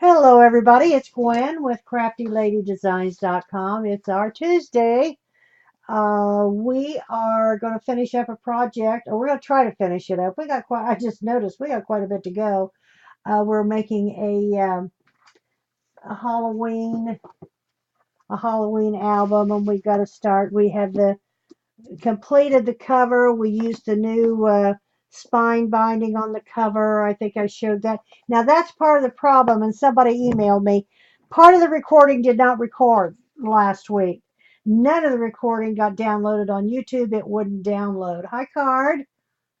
Hello, everybody. It's Gwen with CraftyLadyDesigns.com. It's our Tuesday. We are going to finish up a project, or we're going to try to finish it up. I just noticed we got quite a bit to go. We're making a a Halloween album, and we've got to start. We have completed the cover. We used the new spine binding on the cover. I think I showed that. Now that's part of the problem, and somebody emailed me. Part of the recording did not record last week. None of the recording got downloaded on YouTube. It wouldn't download. Hi, Card.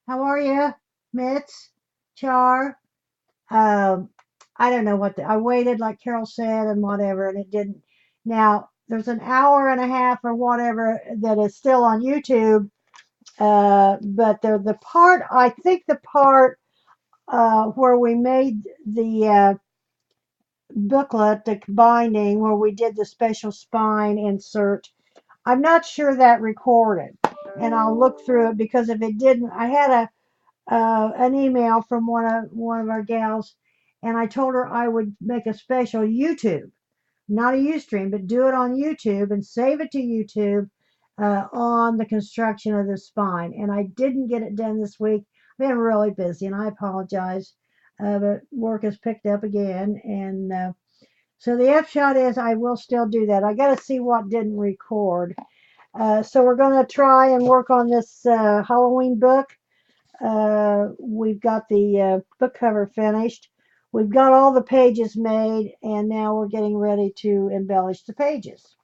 How are you? Mitz? Char? Um, I don't know I waited, like Carol said, and whatever, and it didn't. Now, there's an hour and a half or whatever that is still on YouTube, but the part, I think the part where we made the booklet, the binding, where we did the special spine insert, I'm not sure that recorded. And I'll look through it because if it didn't, I had an email from one of our gals, and I told her I would make a special YouTube, not a Ustream, but do it on YouTube and save it to YouTube on the construction of the spine. And I didn't get it done this week. I've been really busy, and I apologize. But work has picked up again, and so the upshot is I will still do that. I got to see what didn't record. So we're going to try and work on this Halloween book. We've got the book cover finished. We've got all the pages made, and now we're getting ready to embellish the pages.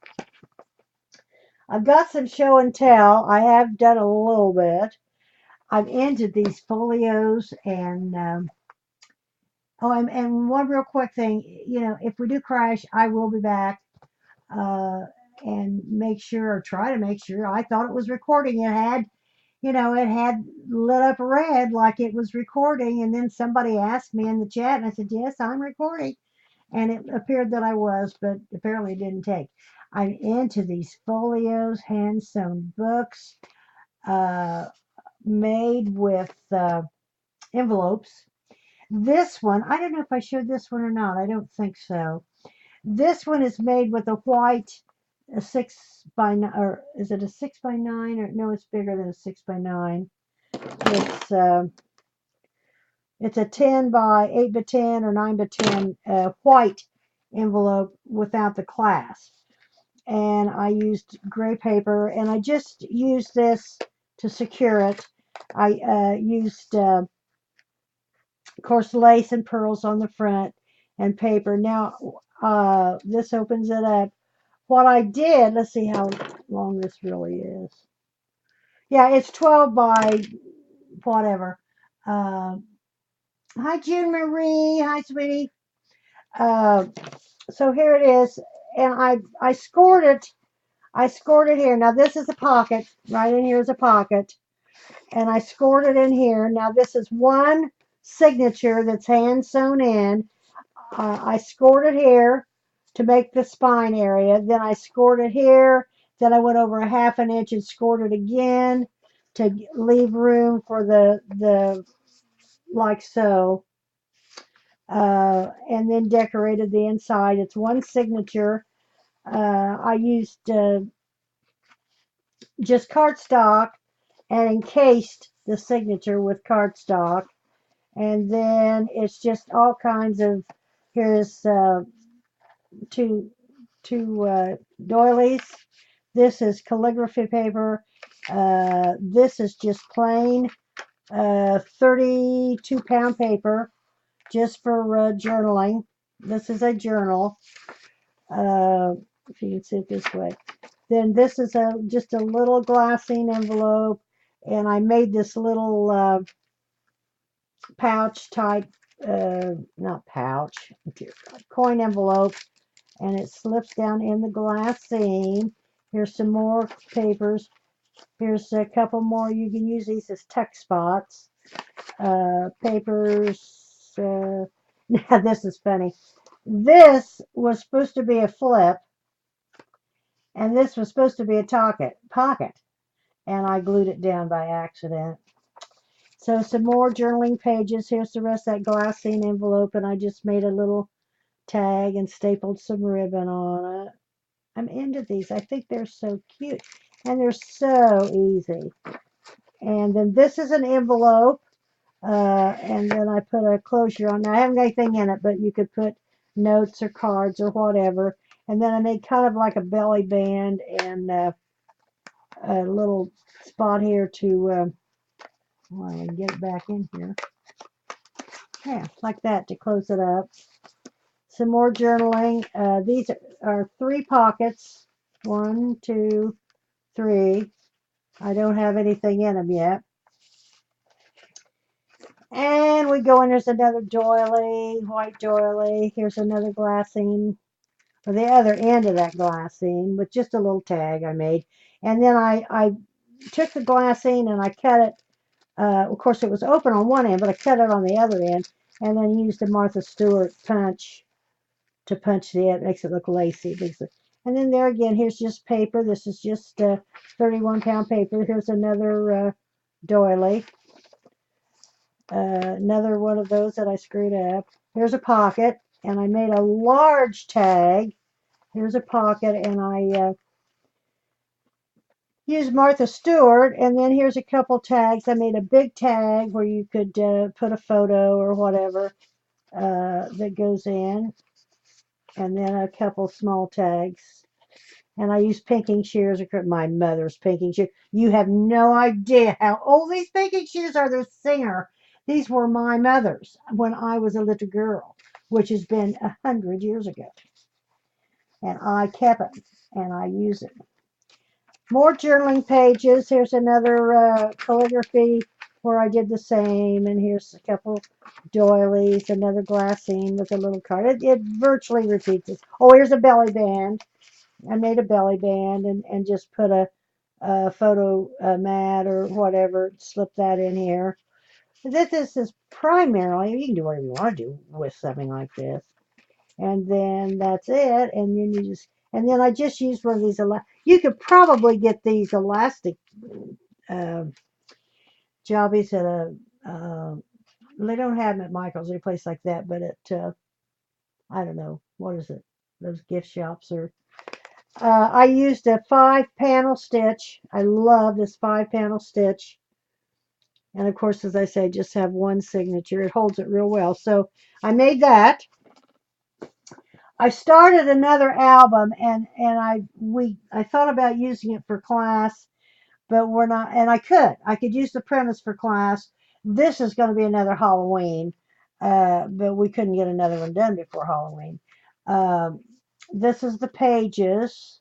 I've got some show and tell. I have done a little bit. I've ended these folios, and and one real quick thing. If we do crash, I will be back uh, and make sure, or try to make sure. I thought it was recording. It had lit up red like it was recording, and then somebody asked me in the chat, and I said, yes, I'm recording, and it appeared that I was, but apparently it didn't take. I'm into these folios, hand sewn books, uh, made with envelopes. This one, I don't know if I showed this one or not. I don't think so. This one is made with a white, a 6 by 9, or is it a 6 by 9? Or no, it's bigger than a 6 by 9. It's uh, it's a 10 by 8 by 10 or 9 by 10 white envelope without the clasp. And I used gray paper, and I just used this to secure it. I used, of course, lace and pearls on the front and paper. Now, this opens it up. What I did, let's see how long this really is. Yeah, it's 12 by whatever. Uh, Hi, June Marie. Hi, sweetie. Uh, so here it is, and I scored it. I scored it here. Now this is a pocket. Right in here is a pocket, and I scored it in here. Now this is one signature that's hand sewn in. I scored it here to make the spine area. Then I scored it here. Then I went over a half an inch and scored it again to leave room for the like so. And then decorated the inside. It's one signature. I used just cardstock and encased the signature with cardstock. And then it's just all kinds of, here's two, two doilies. This is calligraphy paper. This is just plain 32-pound paper just for journaling. This is a journal. If you can see it this way. Then this is just a little glassine envelope, and I made this little pouch type, not pouch, coin envelope, and it slips down in the glassine. Here's some more papers. Here's a couple more. You can use these as tuck spots. Papers. Now this is funny. This was supposed to be a flip, and this was supposed to be a pocket, and I glued it down by accident. So some more journaling pages. Here's the rest of that glassine envelope, and I just made a little tag and stapled some ribbon on it. I'm into these. I think they're so cute. And they're so easy. And then this is an envelope. And then I put a closure on. Now, I haven't got anything in it, but you could put notes or cards or whatever. And then I made kind of like a belly band and a little spot here to, well, I can get it back in here. Yeah, like that to close it up. Some more journaling. These are 3 pockets. 1, 2, 3. I don't have anything in them yet. And we go in, there's another doily, white doily. Here's another glassine, or the other end of that glassine with just a little tag I made. And then I took the glassine and I cut it. Of course, it was open on one end, but I cut it on the other end and then used a Martha Stewart punch to punch the end. Makes it look lacy. And then there again, here's just paper. This is just 31-pound paper. Here's another doily. Another one of those that I screwed up. Here's a pocket, and I made a large tag. Here's a pocket, and I used Martha Stewart, and then here's a couple tags. I made a big tag where you could put a photo or whatever that goes in, and then a couple small tags. And I used pinking shears, my mother's pinking shears. You have no idea how old these pinking shears are. They're Singer. These were my mother's when I was a little girl, which has been 100 years ago. And I kept it and I use it. More journaling pages. Here's another calligraphy where I did the same. And here's a couple doilies, another glassine with a little card. It virtually repeats this. Oh, here's a belly band. I made a belly band and just put a photo mat or whatever, slip that in here. This is primarily, you can do whatever you want to do with something like this. And then that's it. And then and then I just used one of these, you could probably get these elastic uh, jobbies at they don't have them at Michael's or a place like that, but at, I don't know, what is it? Those gift shops or I used a 5-panel stitch. I love this 5-panel stitch. And of course, as I say, just have one signature. It holds it real well. So I made that. I started another album and I thought about using it for class, but we're not, and I could use the premise for class. This is going to be another Halloween, but we couldn't get another one done before Halloween. Um, this is the pages.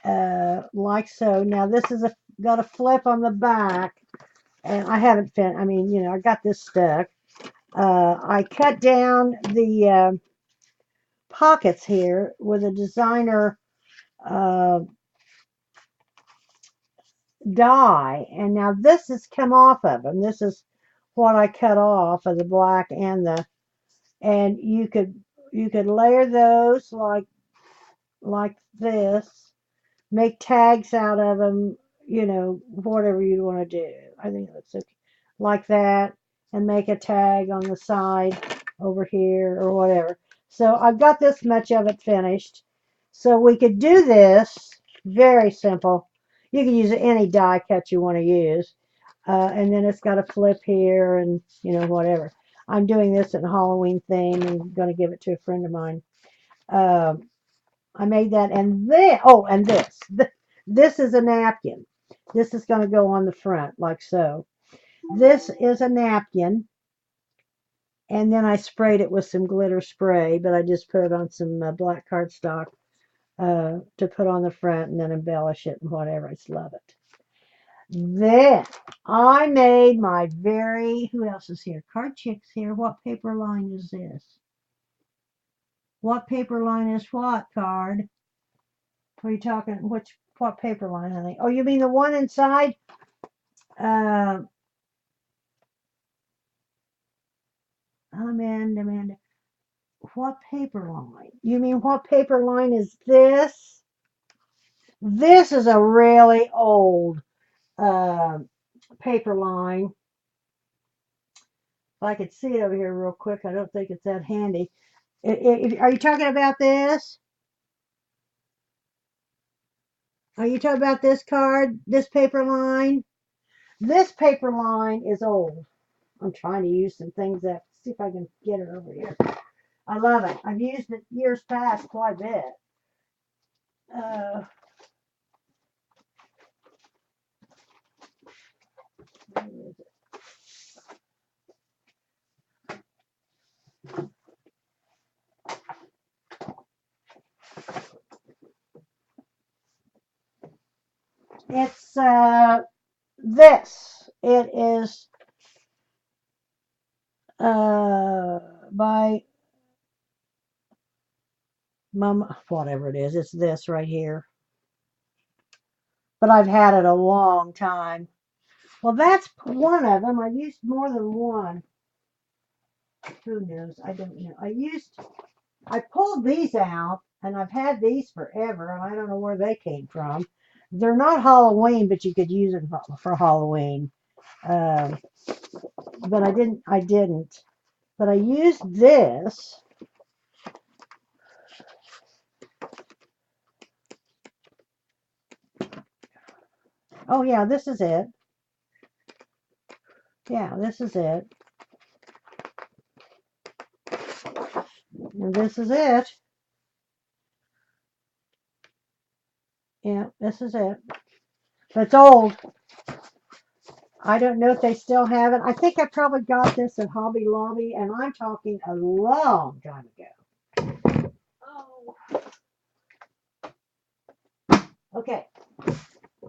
Like so. Now this is got a flip on the back, and I haven't I mean, I got this stuck. I cut down the pockets here with a designer uh, die, and now this has come off of them. This is what I cut off of the black and you could layer those like this, make tags out of them, whatever you want to do. I think that's okay. Like that, and make a tag on the side over here or whatever. So I've got this much of it finished. So we could do this very simple. You can use any die cut you want to use. And then it's got a flip here and, whatever. I'm doing this in a Halloween theme and going to give it to a friend of mine. Um, I made that, and then, oh, and this is a napkin. This is going to go on the front, like so. This is a napkin, and then I sprayed it with some glitter spray, but I just put it on some black cardstock to put on the front and then embellish it and whatever. I just love it. Then I made my who else is here? Card Chick's here. What paper line is this? What paper line is what, Card? What are you talking? What paper line, honey? Oh, you mean the one inside? Uh, Amanda. What paper line? You mean what paper line is this? This is a really old uh, paper line. If I could see it over here real quick, I don't think it's that handy. Are you talking about this? Are you talking about this card, this paper line? This paper line is old. I'm trying to use some things that, see if I can get it over here. I love it. I've used it years past quite a bit. Uh, where is it? It's this. It is by Mama, whatever it is. It's this right here. But I've had it a long time. Well, that's one of them. I've used more than one. Who knows? I don't know. I pulled these out, and I've had these forever, and I don't know where they came from. They're not Halloween, but you could use them for Halloween. Um, but I didn't. I didn't. But I used this. Oh yeah, this is it. Yeah, this is it. And this is it. Yeah, this is it. But it's old. I don't know if they still have it. I think I probably got this at Hobby Lobby, and I'm talking a long time ago. Oh, okay.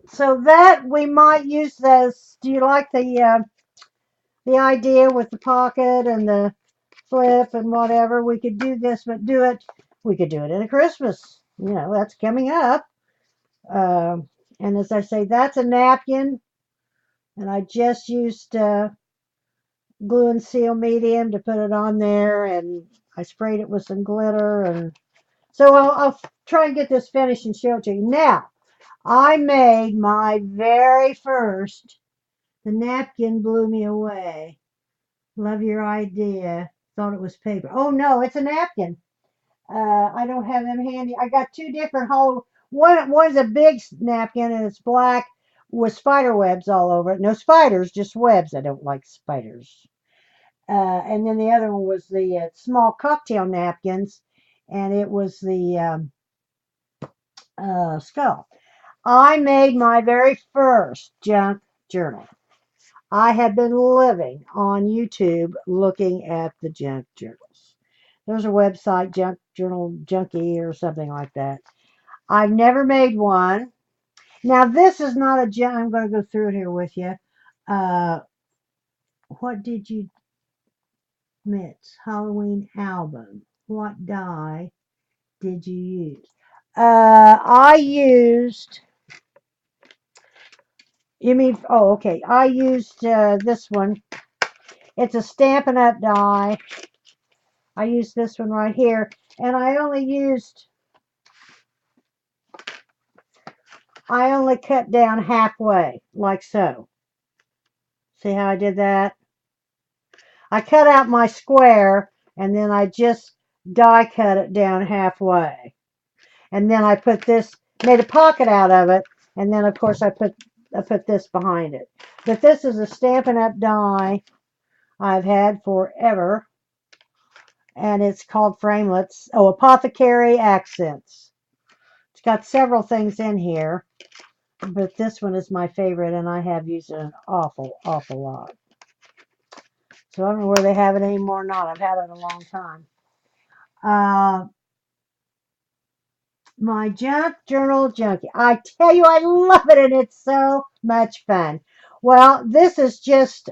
So that we might use this. Do you like the idea with the pocket and the flip and whatever? We could do this, but do it. We could do it in a Christmas. You know, that's coming up. Um, and as I say, that's a napkin, and I just used glue and seal medium to put it on there, and I sprayed it with some glitter, and so I'll try and get this finished and show it to you. Now, I made my very first. The napkin blew me away. Love your idea. Thought it was paper. Oh no, it's a napkin. I don't have them handy. I got two different hollow. One's a big napkin and it's black with spider webs all over it. No spiders, just webs. I don't like spiders. And then the other one was the small cocktail napkins, and it was the skull. I made my very first junk journal. I had been living on YouTube looking at the junk journals. There's a website, Junk Journal Junkie or something like that. I've never made one. Now, this is not a junk. I'm going to go through it here with you. Uh, what did you mix? Halloween album. What dye did you use? I used, you mean, oh, okay. I used this one. It's a Stampin' Up! Die. I used this one right here. And I only cut down halfway, like so. See how I did that? I cut out my square, and then I just die cut it down halfway. And then I put this, made a pocket out of it, and then of course I put this behind it. But this is a Stampin' Up! Die I've had forever, and it's called Framelits. Oh, Apothecary Accents. It's got several things in here, but this one is my favorite, and I have used it an awful, awful lot. So I don't know where they have it anymore or not. I've had it a long time. Uh, my junk journal junkie. I tell you, I love it, and it's so much fun. Well, this is just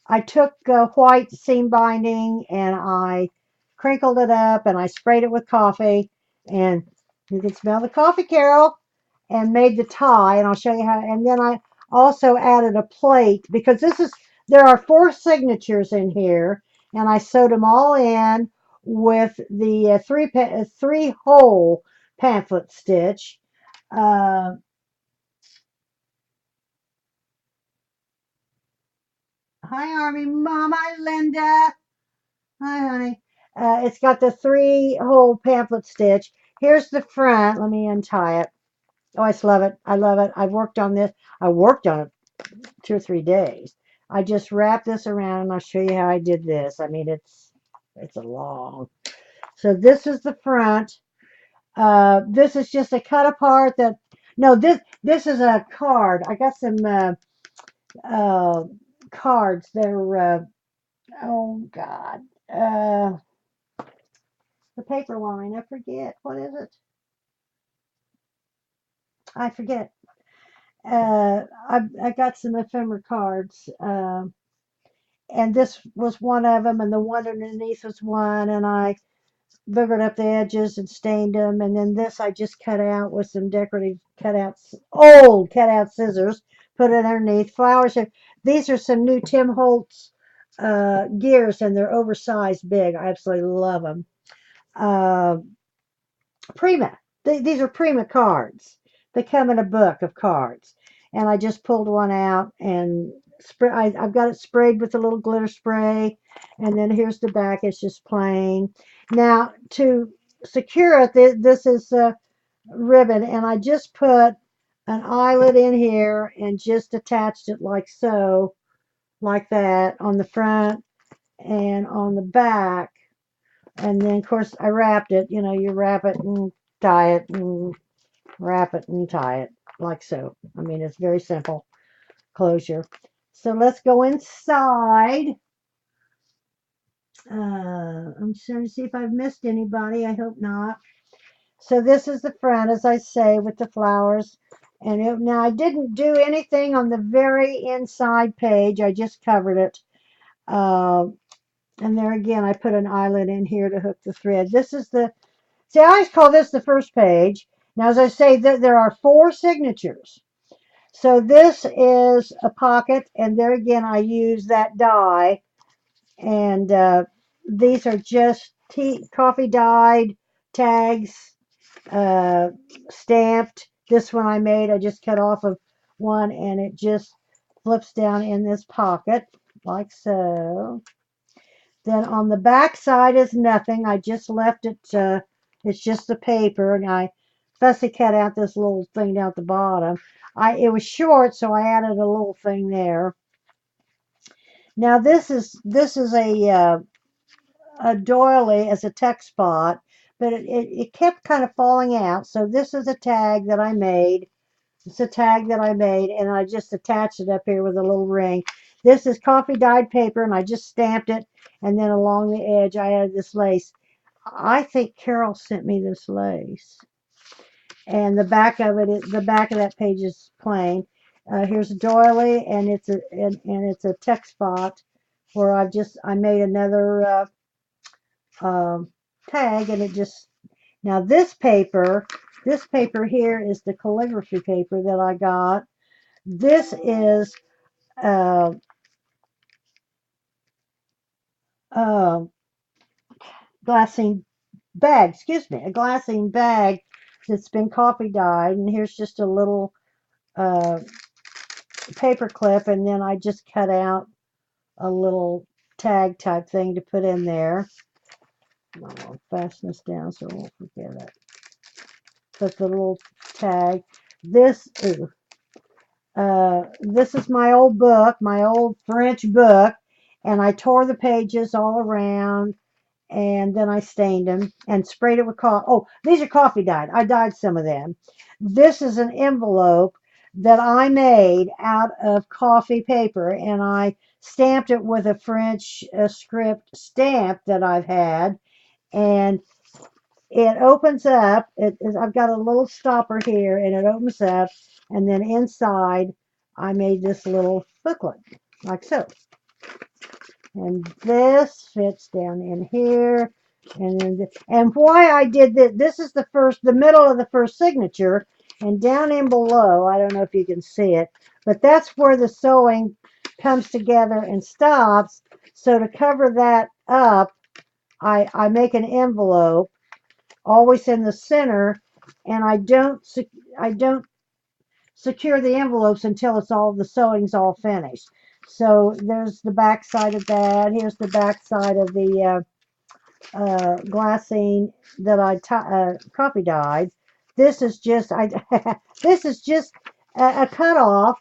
I took white seam binding and I crinkled it up and I sprayed it with coffee, and you can smell the coffee, Carol, and made the tie. And I'll show you how. And then I also added a plate because there are four signatures in here, and I sewed them all in with the three hole pamphlet stitch. Uh, Hi, Army Mama, Linda. Hi, honey. It's got the 3-hole pamphlet stitch. Here's the front. Let me untie it. Oh, I just love it. I love it. I've worked on this. I worked on it 2 or 3 days. I just wrapped this around and I'll show you how I did this. I mean, it's a long. So this is the front. This is just a cut apart that, no, this is a card. I got some uh, cards. They're, oh God, uh, the paper line. I forget. What is it? I forget. I got some ephemera cards. And this was one of them, and the one underneath was one, and I boogered up the edges and stained them, and then this I just cut out with some decorative cutouts, old cutout scissors, put it underneath. Flowers. These are some new Tim Holtz gears, and they're oversized big. I absolutely love them. Uh, Prima. These are Prima cards. They come in a book of cards. And I just pulled one out and I've got it sprayed with a little glitter spray. And then here's the back. It's just plain. Now, to secure it, this is ribbon. And I just put an eyelet in here and just attached it like so, like that, on the front and on the back. And then, of course, I wrapped it. You know, you wrap it and tie it and wrap it and tie it like so. I mean, it's very simple closure. So let's go inside. I'm trying to see if I've missed anybody. I hope not. So this is the front, as I say, with the flowers. And now I didn't do anything on the very inside page. I just covered it. Uh, and there again, I put an eyelet in here to hook the thread. This is the, see, I always call this the first page. Now, as I say, there are 4 signatures. So this is a pocket, and there again, I use that die. And these are just coffee dyed tags, uh, stamped. This one I made, I just cut off of one, and it just flips down in this pocket, like so. Then on the back side is nothing. I just left it, it's just the paper, and I fussy cut out this little thing down at the bottom. It was short, so I added a little thing there. Now this is a doily as a text spot, but it kept kind of falling out. So this is a tag that I made. It's a tag that I made, and I just attached it up here with a little ring. This is coffee dyed paper, and I just stamped it, and then along the edge I added this lace. I think Carol sent me this lace. And the back of it, the back of that page is plain. Here's a doily, and it's a text spot where I made another tag, and it just, now this paper here is the calligraphy paper that I got. This is uh, uh, glassine bag, excuse me, a glassine bag that's been coffee dyed, and here's just a little uh, paper clip, and then I just cut out a little tag type thing to put in there. I'll fasten this down so I won't forget it. Put the little tag. This, this is my old book, my old French book, and I tore the pages all around, and then I stained them and sprayed it with coffee. Oh, these are coffee dyed. I dyed some of them. This is an envelope that I made out of coffee paper, and I stamped it with a French script stamp that I've had, and it opens up. I've got a little stopper here, and it opens up, and then inside I made this little booklet, like so. And this fits down in here. And why I did this, this is the middle of the first signature, and down in below, I don't know if you can see it, but that's where the sewing comes together and stops. So to cover that up, I make an envelope always in the center, and I don't secure the envelopes until the sewing's all finished. So there's the back side of that. Here's the back side of the glassine that I coffee dyed. This is just this is just a cutoff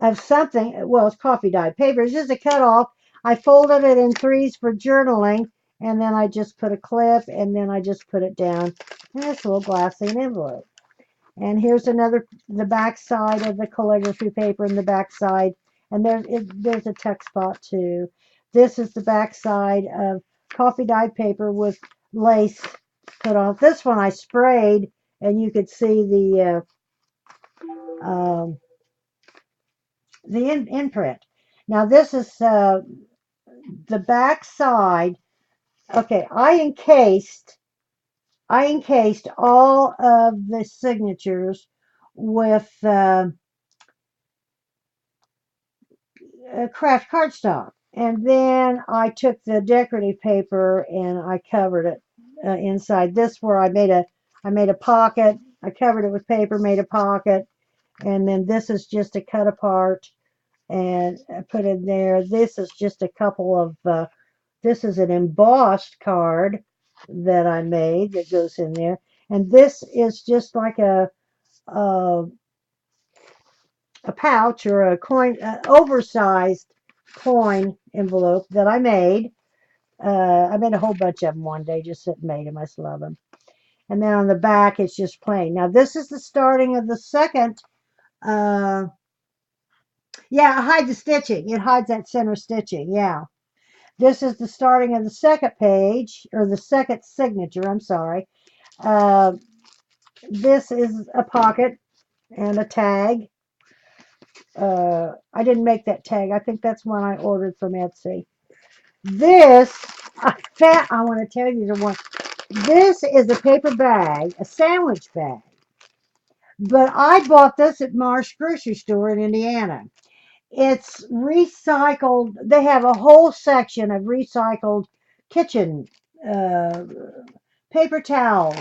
of something. Well, it's coffee dyed paper. It's just a cutoff. I folded it in threes for journaling, and then I just put a clip, and then I just put it down in this little glassine envelope. And here's another, the back side of the calligraphy paper and the back side. And there's a tuck spot too. This is the back side of coffee dyed paper with lace put on. This one I sprayed, and you could see the imprint. Now this is the back side. Okay, I encased all of the signatures with craft cardstock. And then I took the decorative paper and I covered it inside. This where I made a pocket. I covered it with paper, made a pocket, and then this is just a cut apart and I put in there. This is just a couple of. This is an embossed card that I made that goes in there, and this is just like a a pouch or a coin, oversized coin envelope that I made. I made a whole bunch of them one day, just sit and made them. I just love them. And then on the back, it's just plain. Now, this is the starting of the second. Uh, yeah, hide the stitching. It hides that center stitching. Yeah. This is the starting of the second page, or the second signature. I'm sorry. Uh, this is a pocket and a tag. I didn't make that tag. I think that's one I ordered from Etsy. This, I want to tell you the one. This is a paper bag, a sandwich bag. But I bought this at Marsh Grocery Store in Indiana. It's recycled. They have a whole section of recycled kitchen uh, paper towels,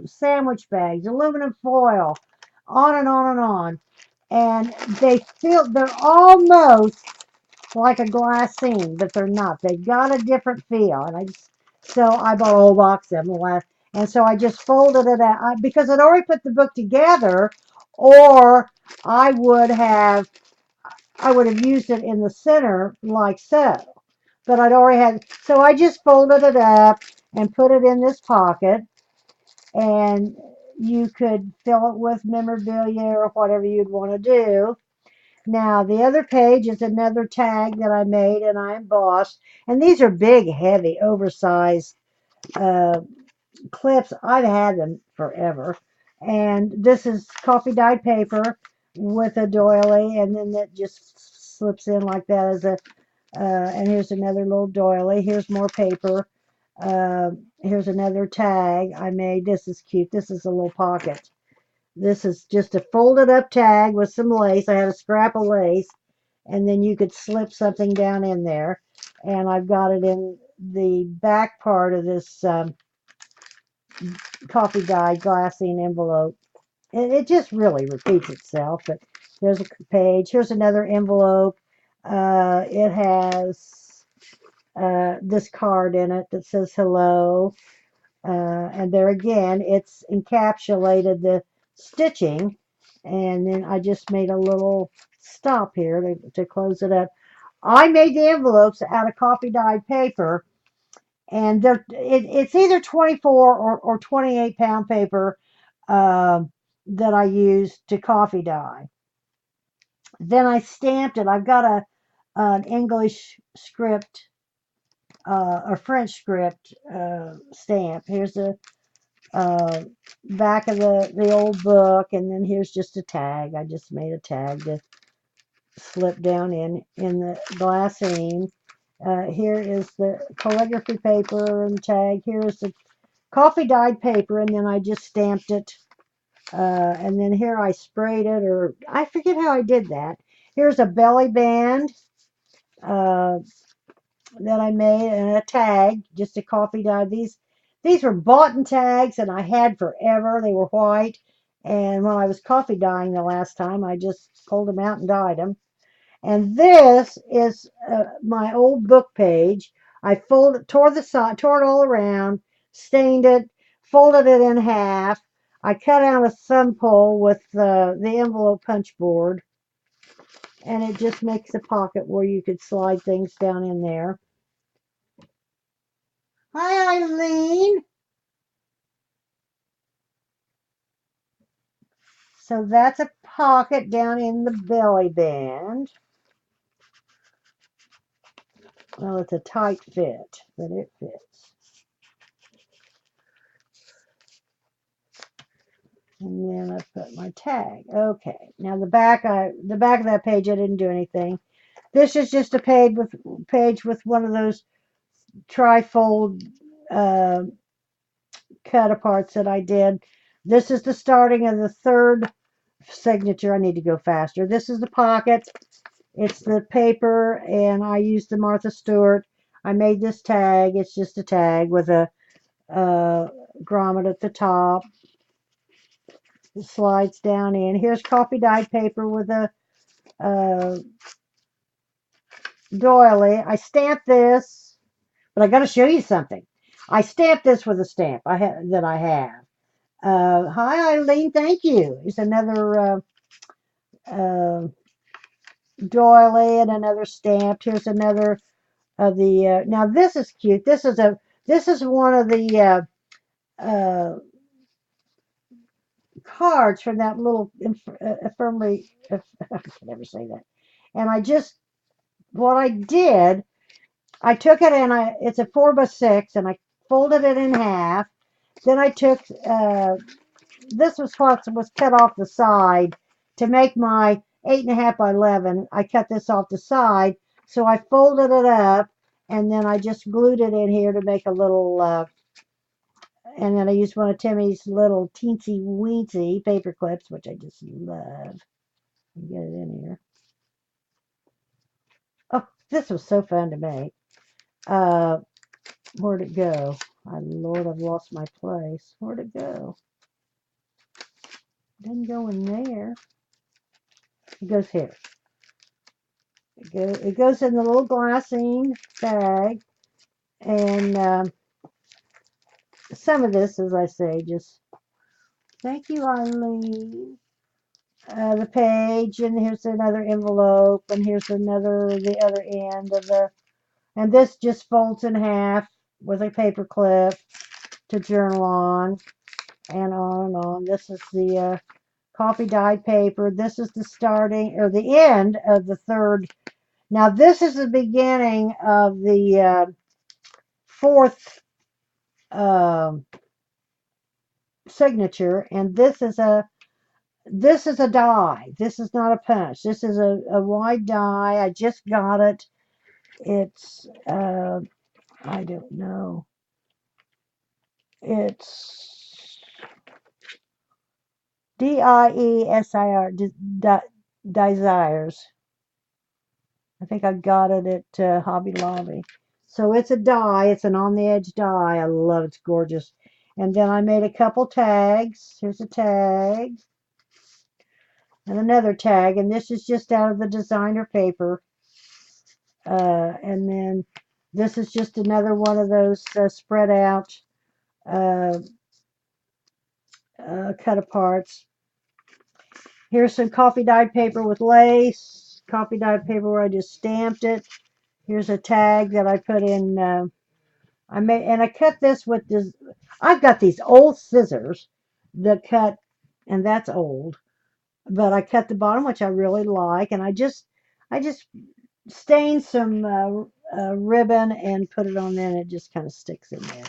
sandwich bags, aluminum foil, on and on and on. And they're almost like a glassine, but they're not. They got a different feel, and so I bought a whole box of them. And so I just folded it out because I'd already put the book together, or I would have I would have used it in the center like so. But I'd already had, so I just folded it up and put it in this pocket, and you could fill it with memorabilia or whatever you'd want to do. Now, the other page is another tag that I made and I embossed. And these are big, heavy, oversized uh, clips. I've had them forever. And this is coffee dyed paper with a doily, and then that just slips in like that as a. And here's another little doily. Here's more paper. Here's another tag I made. This is cute. This is a little pocket. This is just a folded up tag with some lace. I had a scrap of lace, and then you could slip something down in there. And I've got it in the back part of this coffee dyed glassine envelope. It just really repeats itself, but there's a page. Here's another envelope. It has this card in it that says hello. And there again, it's encapsulated the stitching. And then I just made a little stop here to close it up. I made the envelopes out of coffee dyed paper, and it's either 24 or 28 pound paper that I used to coffee dye. Then I stamped it. I've got an English script, a French script stamp. Here's the uh, back of the old book, and then here's just a tag. I just made a tag to slip down in the glassine. Here is the calligraphy paper and tag. Here is the coffee dyed paper, and then I just stamped it. And then here I sprayed it, or I forget how I did that. Here's a belly band uh, that I made, and a tag, just a coffee dye. These were bought in tags, and I had forever. They were white, and when I was coffee dyeing the last time, I just pulled them out and dyed them. And this is my old book page. I tore the side, tore it all around, stained it, folded it in half. I cut out a thumb pole with the envelope punch board, and it just makes a pocket where you could slide things down in there. Hi, Eileen. So that's a pocket down in the belly band. Well, it's a tight fit, but it fits. And then I put my tag. Okay. Now the back of that page I didn't do anything. This is just a page with one of those trifold uh, cut aparts that I did. This is the starting of the third signature. I need to go faster. This is the pocket. It's the paper, and I used the Martha Stewart. I made this tag. It's just a tag with a grommet at the top. It slides down in. Here's coffee dyed paper with a doily. I stamped this, but I got to show you something. I stamped this with a stamp that I have. Hi, Eileen. Thank you. It's another uh, doily and another stamp. Here's another of the. Now this is cute. This is one of the cards from that little infirmary. I can never say that. And what I did, I took it and it's a 4x6, and I folded it in half. Then I took this was what was cut off the side to make my 8.5 by 11. I cut this off the side, so I folded it up, and then I just glued it in here to make a little. And then I used one of Timmy's little teensy weensy paper clips, which I just love. Get it in here. Oh, this was so fun to make. Where'd it go? Oh, Lord, I've lost my place. Where'd it go? It didn't go in there. It goes here. It goes in the little glassine bag. And some of this, as I say, just thank you, Eileen. The page, and here's another envelope, and here's the other end of and this just folds in half with a paper clip to journal on, and on and on. This is the coffee dyed paper. This is the starting or the end of the third. Now this is the beginning of the fourth signature, and this is a die. This is not a punch. This is a wide die. I just got it. It's I don't know. It's DIESIR, Desires. I think I got it at Hobby Lobby. So it's a die. It's an on the edge die. I love it. It's gorgeous. And then I made a couple tags. Here's a tag and another tag. And this is just out of the designer paper. And then this is just another one of those spread out uh, cut aparts. Here's some coffee dyed paper with lace. Coffee dyed paper where I just stamped it. Here's a tag that I put in. I cut this with this. I've got these old scissors that cut, and that's old. But I cut the bottom, which I really like, and I just stained some ribbon and put it on there, and it just kind of sticks in there.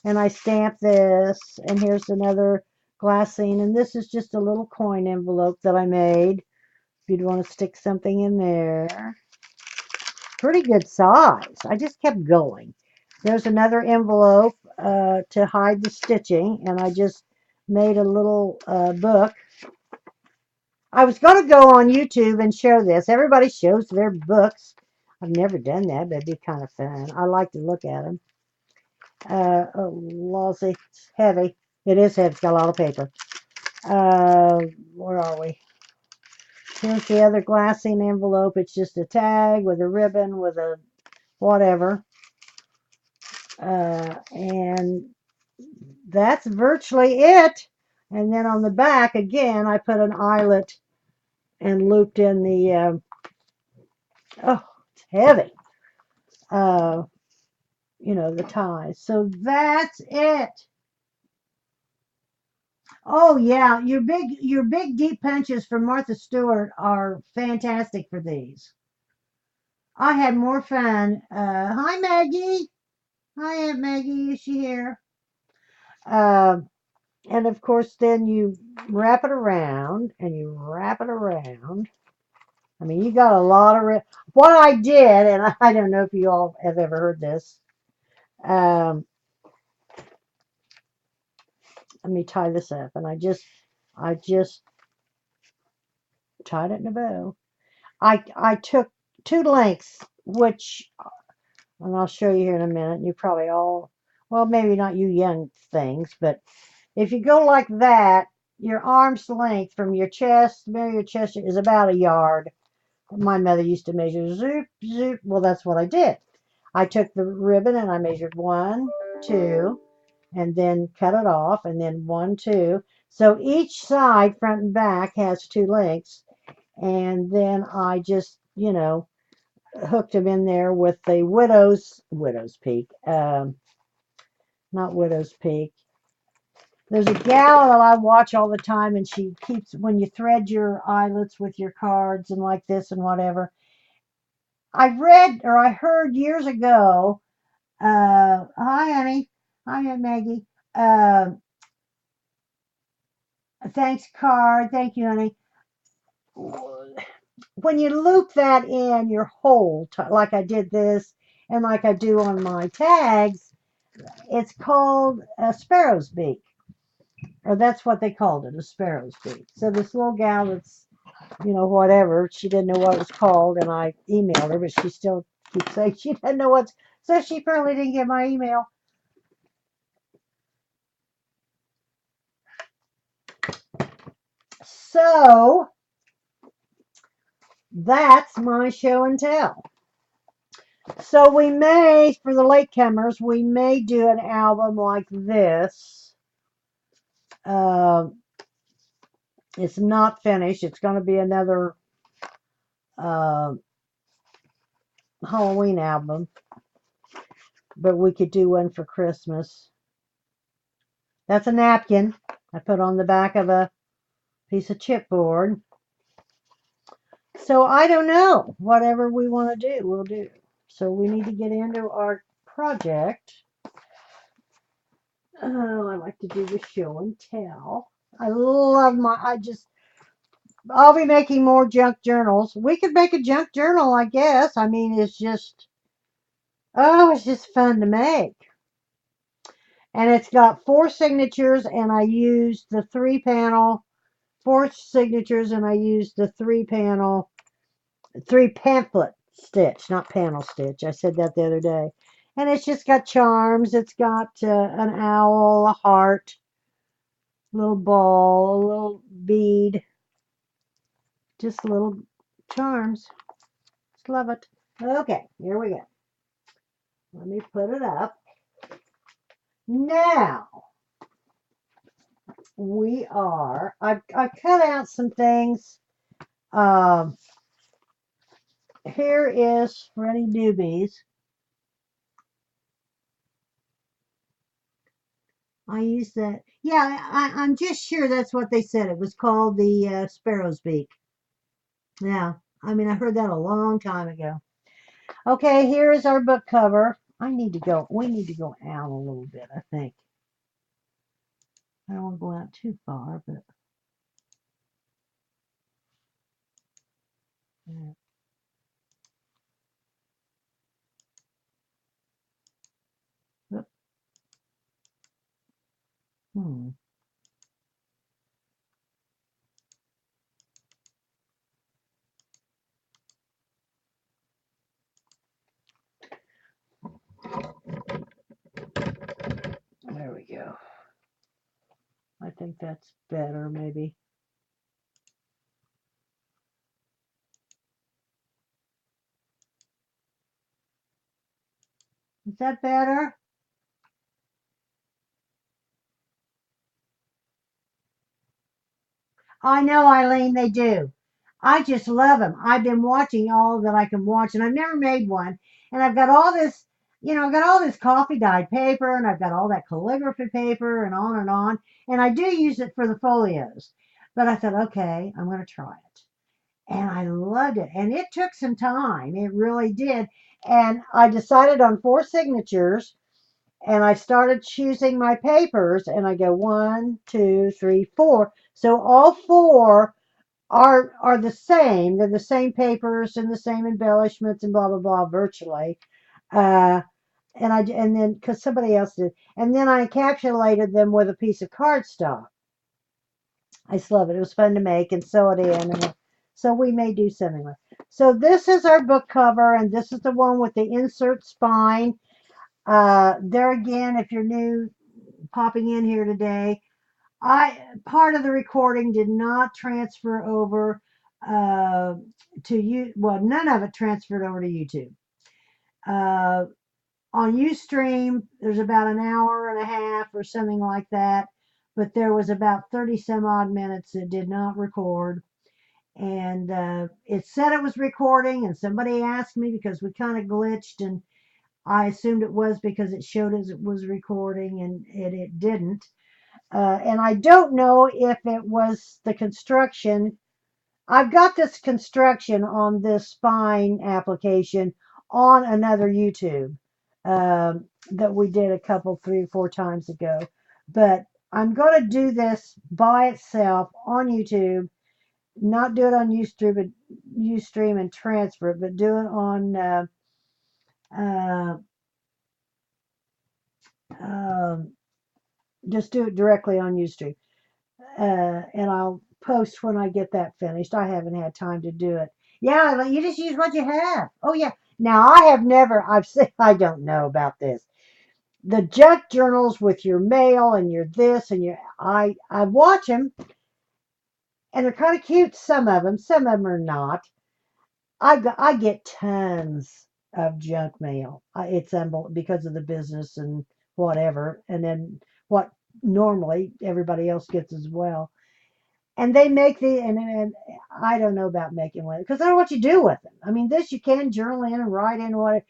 And I stamped this, and here's another glassine, and this is just a little coin envelope that I made. If you'd want to stick something in there. Pretty good size. I just kept going. There's another envelope to hide the stitching, and I just made a little book. I was going to go on YouTube and show this. Everybody shows their books. I've never done that, but it'd be kind of fun. I like to look at them. Oh, lousy. It's heavy. It is heavy. It's got a lot of paper. Where are we? Here's the other glassine envelope. It's just a tag with a ribbon with a whatever. And that's virtually it. And then on the back, again, I put an eyelet and looped in the, oh, it's heavy, uh, the ties. So that's it. Oh yeah, your big deep punches from Martha Stewart are fantastic for these. I had more fun. Hi Maggie. Hi Aunt Maggie. Is she here? Uh, and of course, then you wrap it around and you wrap it around. I mean, you got a lot of what I did, and I don't know if you all have ever heard this. Um, Let me tie this up, and I just tied it in a bow. I took two lengths, which, and I'll show you here in a minute. You probably all, well, maybe not you young things, but if you go like that, your arm's length from your chest, maybe your chest is about a yard. My mother used to measure zoop, zoop. Well, that's what I did. I took the ribbon and I measured one, two, and then cut it off, and then one, two. So each side, front and back, has two lengths. And then I just, hooked them in there with the widow's peak. Not widow's peak. There's a gal that I watch all the time, and she keeps, when you thread your eyelets with your cards and like this and whatever. I read or I heard years ago, hi, honey. Hi, Aunt Maggie. Uh, Thanks, card. Thank you, honey. When you loop that in your whole, like I did this and like I do on my tags, it's called a sparrow's beak, or that's what they called it, a sparrow's beak. So this little gal that's, whatever, she didn't know what it was called, and I emailed her, but she still keeps saying she didn't know what's, so she apparently didn't get my email. So that's my show and tell. So we may, for the latecomers, we may do an album like this. Uh, it's not finished. It's going to be another uh, Halloween album, but we could do one for Christmas. That's a napkin I put on the back of a piece of chipboard. So I don't know. Whatever we want to do, we'll do. So we need to get into our project. Oh, I like to do the show and tell. I'll be making more junk journals. We could make a junk journal, I guess. I mean, it's just fun to make. And it's got four signatures, and I used the four signatures, and I used the three pamphlet stitch, not panel stitch. I said that the other day. And it's just got charms. It's got an owl, a heart, a little ball, a little bead, just little charms. Just love it. Okay, here we go. Let me put it up. Now, I cut out some things. Um, Here is for any newbies. I use that. Yeah, I'm just sure that's what they said. It was called the sparrow's beak. Yeah, I mean, I heard that a long time ago. Okay, here is our book cover. We need to go out a little bit, I think. I don't want to go out too far, but yeah. Hmm. There we go. I think that's better, maybe. Is that better? I know, Eileen, they do. I just love them. I've been watching all that I can watch, and I've never made one. And I've got all this, I've got all this coffee dyed paper, and I've got all that calligraphy paper, and on and on. And I do use it for the folios. But I thought, okay, I'm going to try it. And I loved it. And it took some time. It really did. And I decided on 4 signatures, and I started choosing my papers, and I go 1, 2, 3, 4. So all four are the same. They're the same papers and the same embellishments and blah blah blah virtually. Uh, and then because somebody else did, and then I encapsulated them with a piece of cardstock. I just love it. It was fun to make and sew it in, and so we may do something like. So this is our book cover, and this is the one with the insert spine. There again, if you're new popping in here today, I part of the recording did not transfer over uh, to you. Well, none of it transferred over to YouTube. Uh, on UStream, there's about an hour and a half or something like that, but there was about 30 some odd minutes that did not record. And it said it was recording, and somebody asked me because we kind of glitched, and I assumed it was because it showed as it was recording, and it didn't. And I don't know if it was the construction. I've got this construction on this spine application on another YouTube that we did a couple, 3 or 4 times ago. But I'm going to do this by itself on YouTube, not do it on Ustream and transfer it, but do it on uh, um just do it directly on Ustream. And I'll post when I get that finished. I haven't had time to do it. Yeah, like, you just use what you have. Oh yeah. Now I have never. I've said I don't know about this. The junk journals with your mail and your this and your I watch them, and they're kind of cute. Some of them. Some of them are not. I get tons of junk mail. It's because of the business and whatever, and then what normally everybody else gets as well. And they make and I don't know about making one because I don't know what you do with them. I mean, this you can journal in and write in what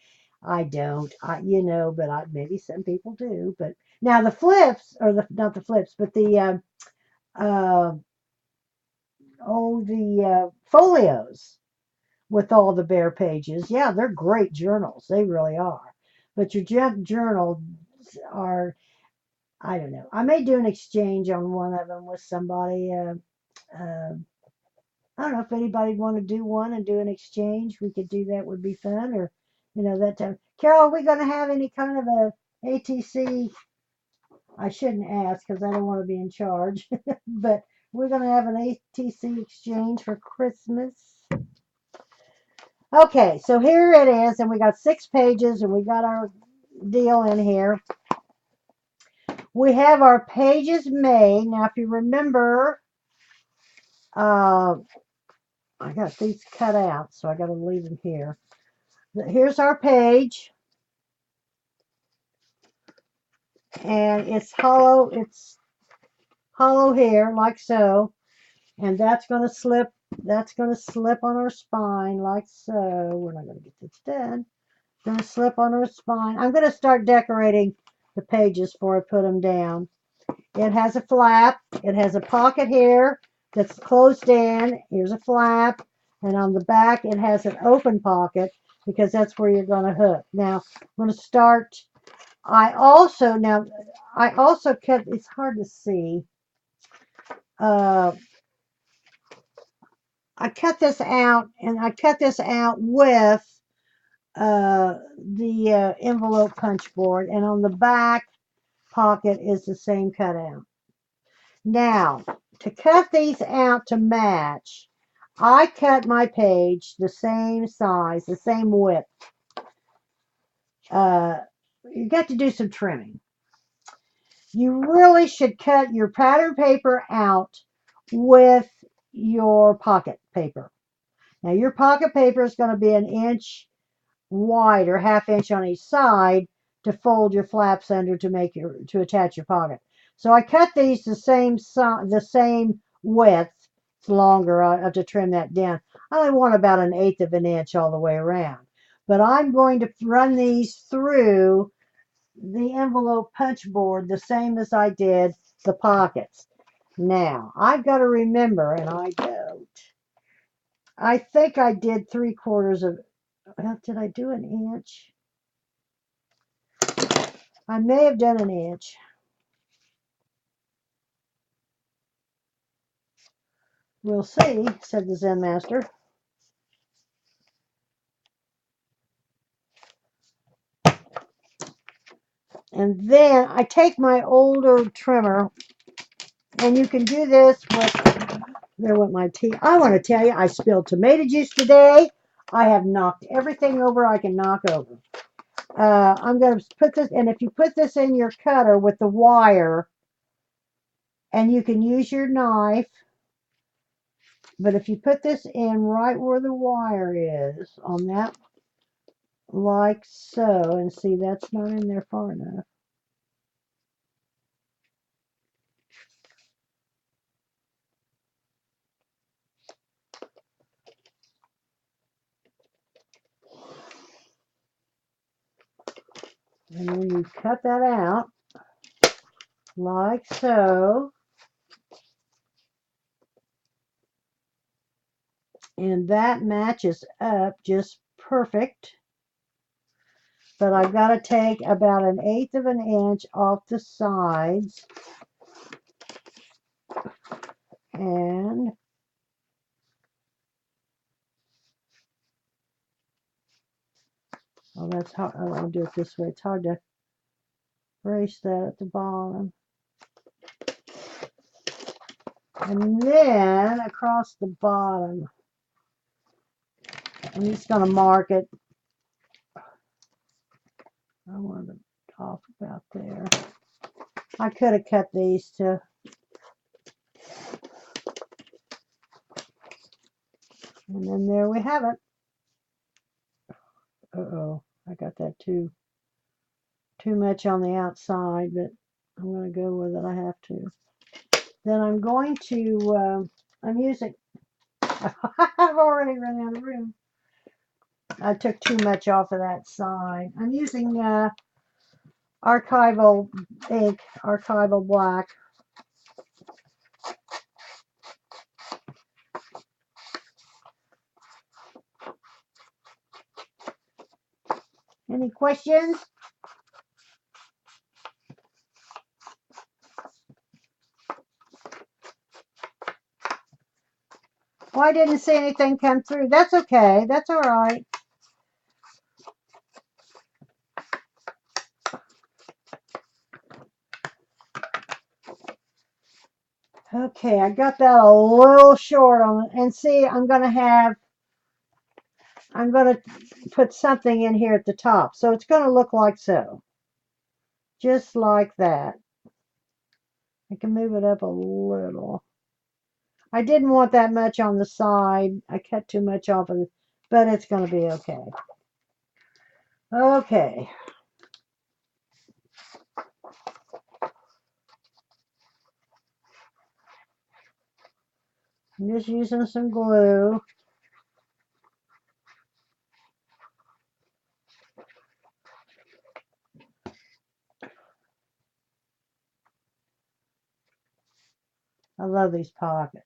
I don't, but maybe some people do. But now the flips, or the not the flips, but uh, the folios with all the bare pages. Yeah, they're great journals. They really are. But your journals are, I don't know. I may do an exchange on one of them with somebody. Uh, I don't know if anybody'd want to do one and do an exchange. We could do that. Would be fun, or that time. Carol, are we going to have any kind of a ATC? I shouldn't ask because I don't want to be in charge, but we're going to have an ATC exchange for Christmas. Okay, so here it is, and we got 6 pages, and we got our deal in here. We have our pages made. Now, if you remember, uh, I got these cut out, so I got to leave them here. Here's our page, and it's hollow. It's hollow here, like so, and that's going to slip. That's going to slip on our spine, like so. We're not going to get this done. Going to slip on our spine. I'm going to start decorating the pages before I put them down. It has a flap. It has a pocket here that's closed in. Here's a flap. And on the back, it has an open pocket because that's where you're going to hook. Now, I'm going to start. I also cut, it's hard to see. Uh, I cut this out, and I cut this out with the envelope punch board. And on the back pocket is the same cutout. Now, to cut these out to match, I cut my page the same size, the same width. You got to do some trimming. You really should cut your pattern paper out with your pocket paper. Now, your pocket paper is going to be an inch wide or ½ inch on each side to fold your flaps under to attach your pocket. So I cut these the same width, longer. I have to trim that down. I only want about 1/8 of an inch all the way around. But I'm going to run these through the envelope punch board the same as I did the pockets. Now, I've got to remember, and I don't. I think I did 3/4 of, well, did I do an inch? I may have done an inch. We'll see, said the Zen master. And then I take my older trimmer, and you can do this with, there went my tea. I want to tell you, I spilled tomato juice today. I have knocked everything over I can knock over. I'm going to put this, and if you put this in your cutter with the wire, and you can use your knife, but if you put this in right where the wire is, on that, like so, and see, that's not in there far enough. And then you cut that out, like so. And that matches up just perfect. But I've got to take about 1/8 of an inch off the sides. And oh, that's hard. Oh, I'll do it this way. It's hard to brace that at the bottom. And then across the bottom, I'm just going to mark it. I want it off about there. I could have cut these too. And then there we have it. Uh-oh, I got that too much on the outside, but I'm going to go with it. I have to. Then I'm going to, I'm using, I've already run out of room. I took too much off of that side. I'm using archival ink, archival black. Any questions? Well, I didn't see anything come through. That's okay. That's all right. Okay, I got that a little short on it. And see, I'm going to put something in here at the top. So it's going to look like so. Just like that. I can move it up a little. I didn't want that much on the side. I cut too much off of it, but it's going to be okay. Okay. I'm just using some glue. I love these pockets.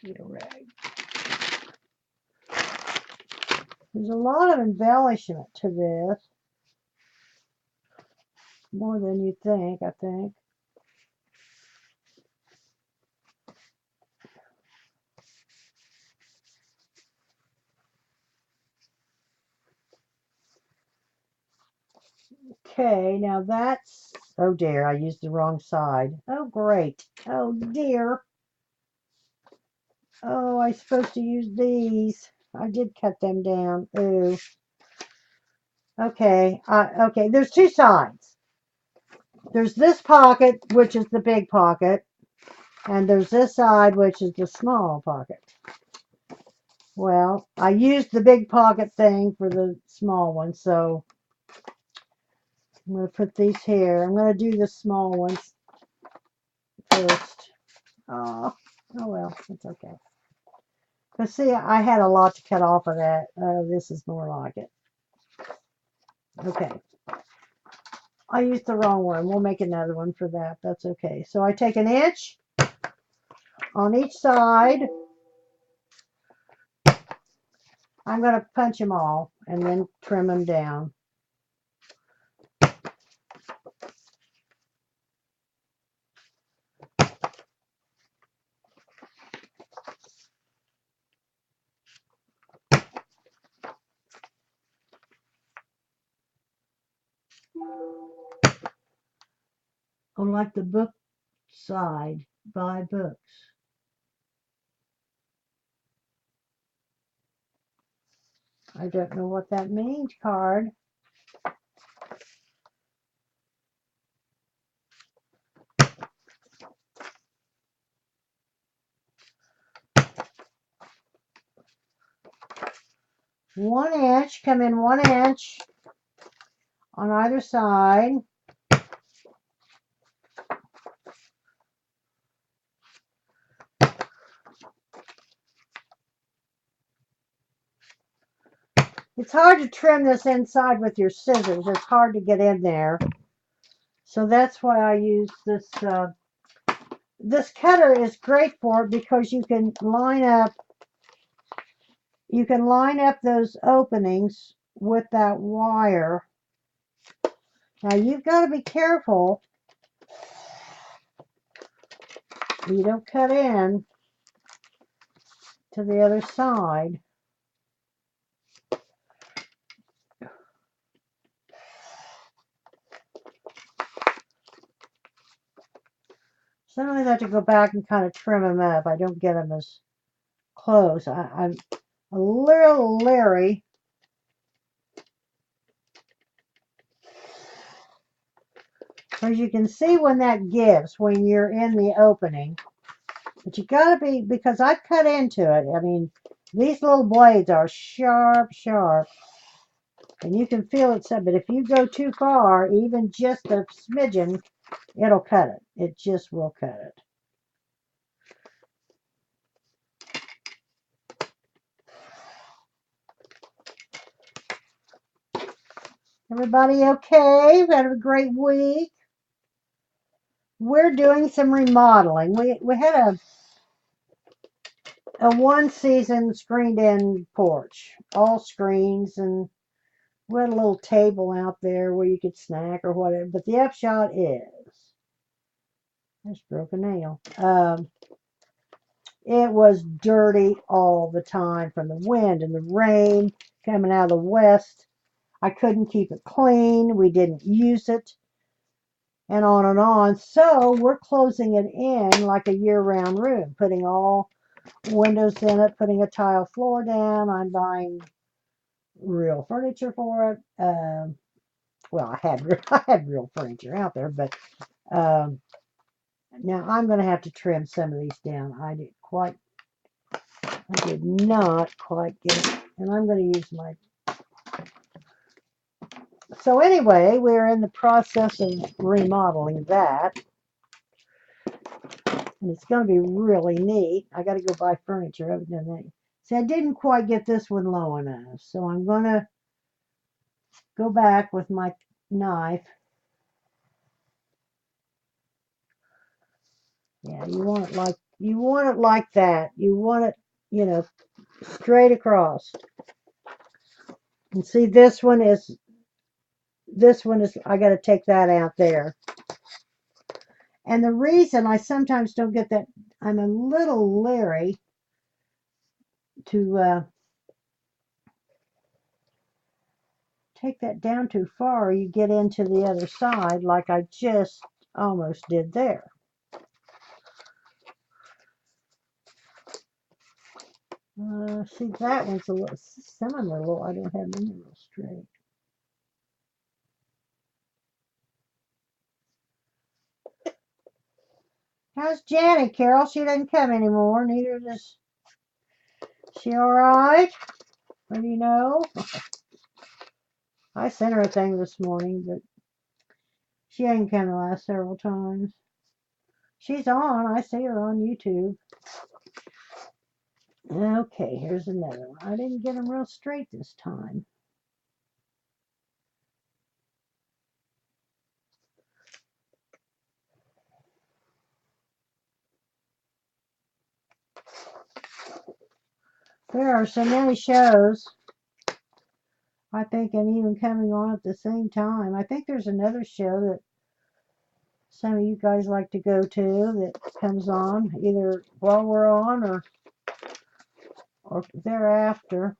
Get a rag. There's a lot of embellishment to this. More than you think, I think. Okay, now that's, oh dear, I used the wrong side. Oh great. Oh dear. Oh, I'm supposed to use these. I did cut them down. Ooh. Okay, okay, there's two sides. There's this pocket, which is the big pocket, and there's this side, which is the small pocket. Well, I used the big pocket thing for the small one, so I'm going to put these here. I'm going to do the small ones first. Oh, oh well, it's okay. But see, I had a lot to cut off of that. This is more like it. Okay. I used the wrong one. We'll make another one for that. That's okay. So I take an inch on each side. I'm going to punch them all and then trim them down. On like the book side, buy books. I don't know what that means, card. One inch, come in 1 inch on either side. It's hard to trim this inside with your scissors. It's hard to get in there. So that's why I use this. This cutter is great for it because you can line up those openings with that wire. Now you've got to be careful you don't cut in to the other side. Sometimes I have to go back and kind of trim them up. I don't get them as close. I'm a little leery. As you can see when that gives, when you're in the opening. But you gotta be, because I cut into it. I mean, these little blades are sharp, sharp. And you can feel it some, but if you go too far, even just a smidgen, it'll cut it. It just will cut it. Everybody okay? We've had a great week. We're doing some remodeling. We had a one season screened in porch, all screens, and we had a little table out there where you could snack or whatever. But the upshot is, I just broke a nail. It was dirty all the time from the wind and the rain coming out of the west. I couldn't keep it clean. We didn't use it, and on and on. So we're closing it in like a year-round room, putting all windows in it, putting a tile floor down. I'm buying real furniture for it. Well, I had real furniture out there, but now I'm going to have to trim some of these down. I did not quite get it, and I'm going to use my. So anyway, we're in the process of remodeling that, and it's going to be really neat. I got to go buy furniture. I haven't done that. See, I didn't quite get this one low enough, so I'm going to go back with my knife. Yeah, you want it like that. You want it, straight across. And see, this one is I got to take that out there. And the reason I sometimes don't get that, I'm a little leery to take that down too far. You get into the other side like I just almost did there. See, that one's a little, some of them are a little, I don't have them real straight. How's Janet, Carol? She doesn't come anymore. Neither does She alright? What do you know? I sent her a thing this morning, but she ain't come the last several times. She's on. I see her on YouTube. Okay, here's another one. I didn't get them real straight this time. There are so many shows, I think, and even coming on at the same time. I think there's another show that some of you guys like to go to that comes on either while we're on or thereafter.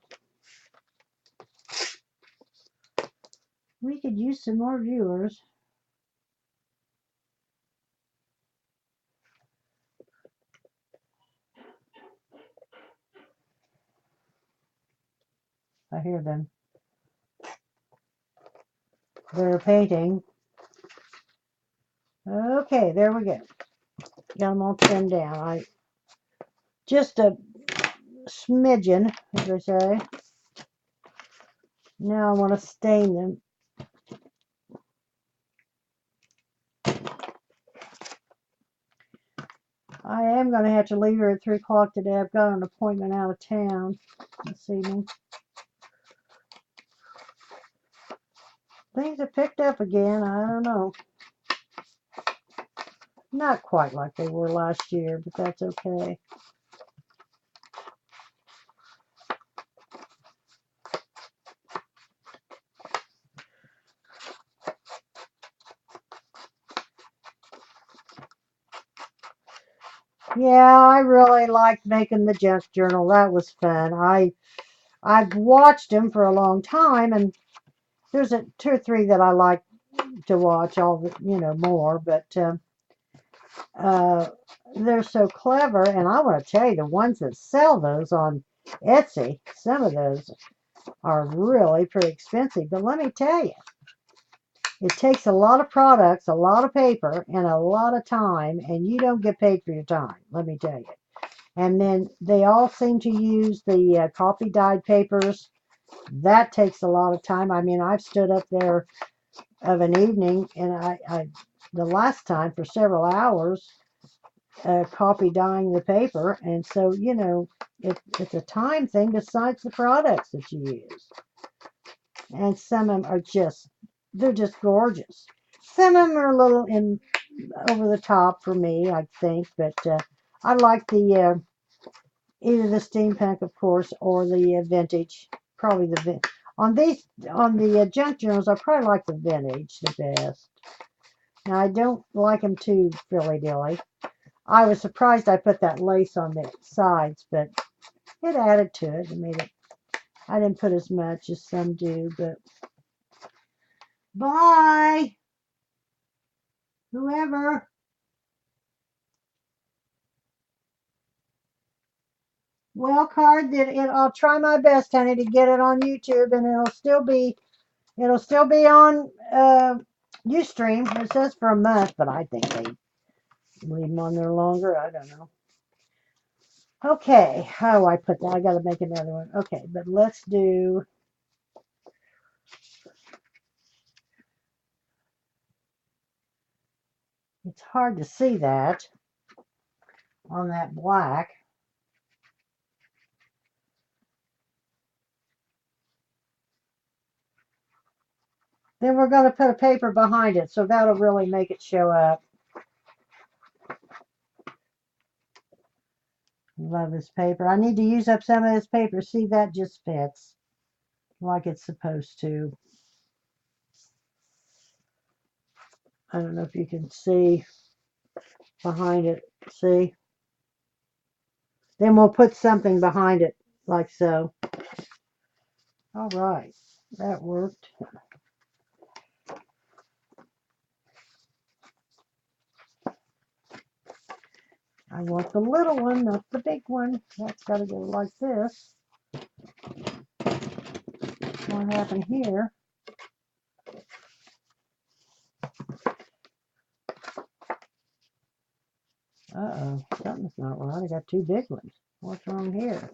We could use some more viewers. I hear them. They're painting. Okay, there we go. Got them all trimmed down. Just a smidgen, as I say. Now I want to stain them. I am going to have to leave her at 3 o'clock today. I've got an appointment out of town this evening. Things have picked up again. I don't know. Not quite like they were last year, but that's okay. Yeah, I really liked making the junk journal. That was fun. I've watched them for a long time, and there's 2 or 3 that I like to watch all the, more, but uh, they're so clever. And I want to tell you, the ones that sell those on Etsy, some of those are really pretty expensive. But let me tell you, it takes a lot of products, a lot of paper, and a lot of time, and you don't get paid for your time, let me tell you. And then they all seem to use the coffee dyed papers. That takes a lot of time. I mean, I've stood up there of an evening, and I the last time for several hours, coffee dyeing the paper. And so, it's a time thing besides the products that you use. And some of them are they're just gorgeous. Some of them are a little over the top for me, I think, but I like the either the steampunk, of course, or the vintage. Probably on the junk journals, I probably like the vintage the best. Now I don't like them too frilly dilly. I was surprised I put that lace on the sides, but it added to it. It made it. I didn't put as much as some do, but bye, whoever. Well, card that I'll try my best, honey, to get it on YouTube, and it'll still be on Ustream. It says for a month, but I think they leave them on there longer. I don't know. Okay, how do I put that? I got to make another one. Okay, but let's do. It's hard to see that on that black. Then we're going to put a paper behind it, so that'll really make it show up. Love this paper. I need to use up some of this paper. See, that just fits like it's supposed to. I don't know if you can see behind it. See? Then we'll put something behind it, like so. All right, that worked. I want the little one, not the big one. That's got to go like this. What happened here? Uh-oh, something's not right. I got 2 big ones. What's wrong here?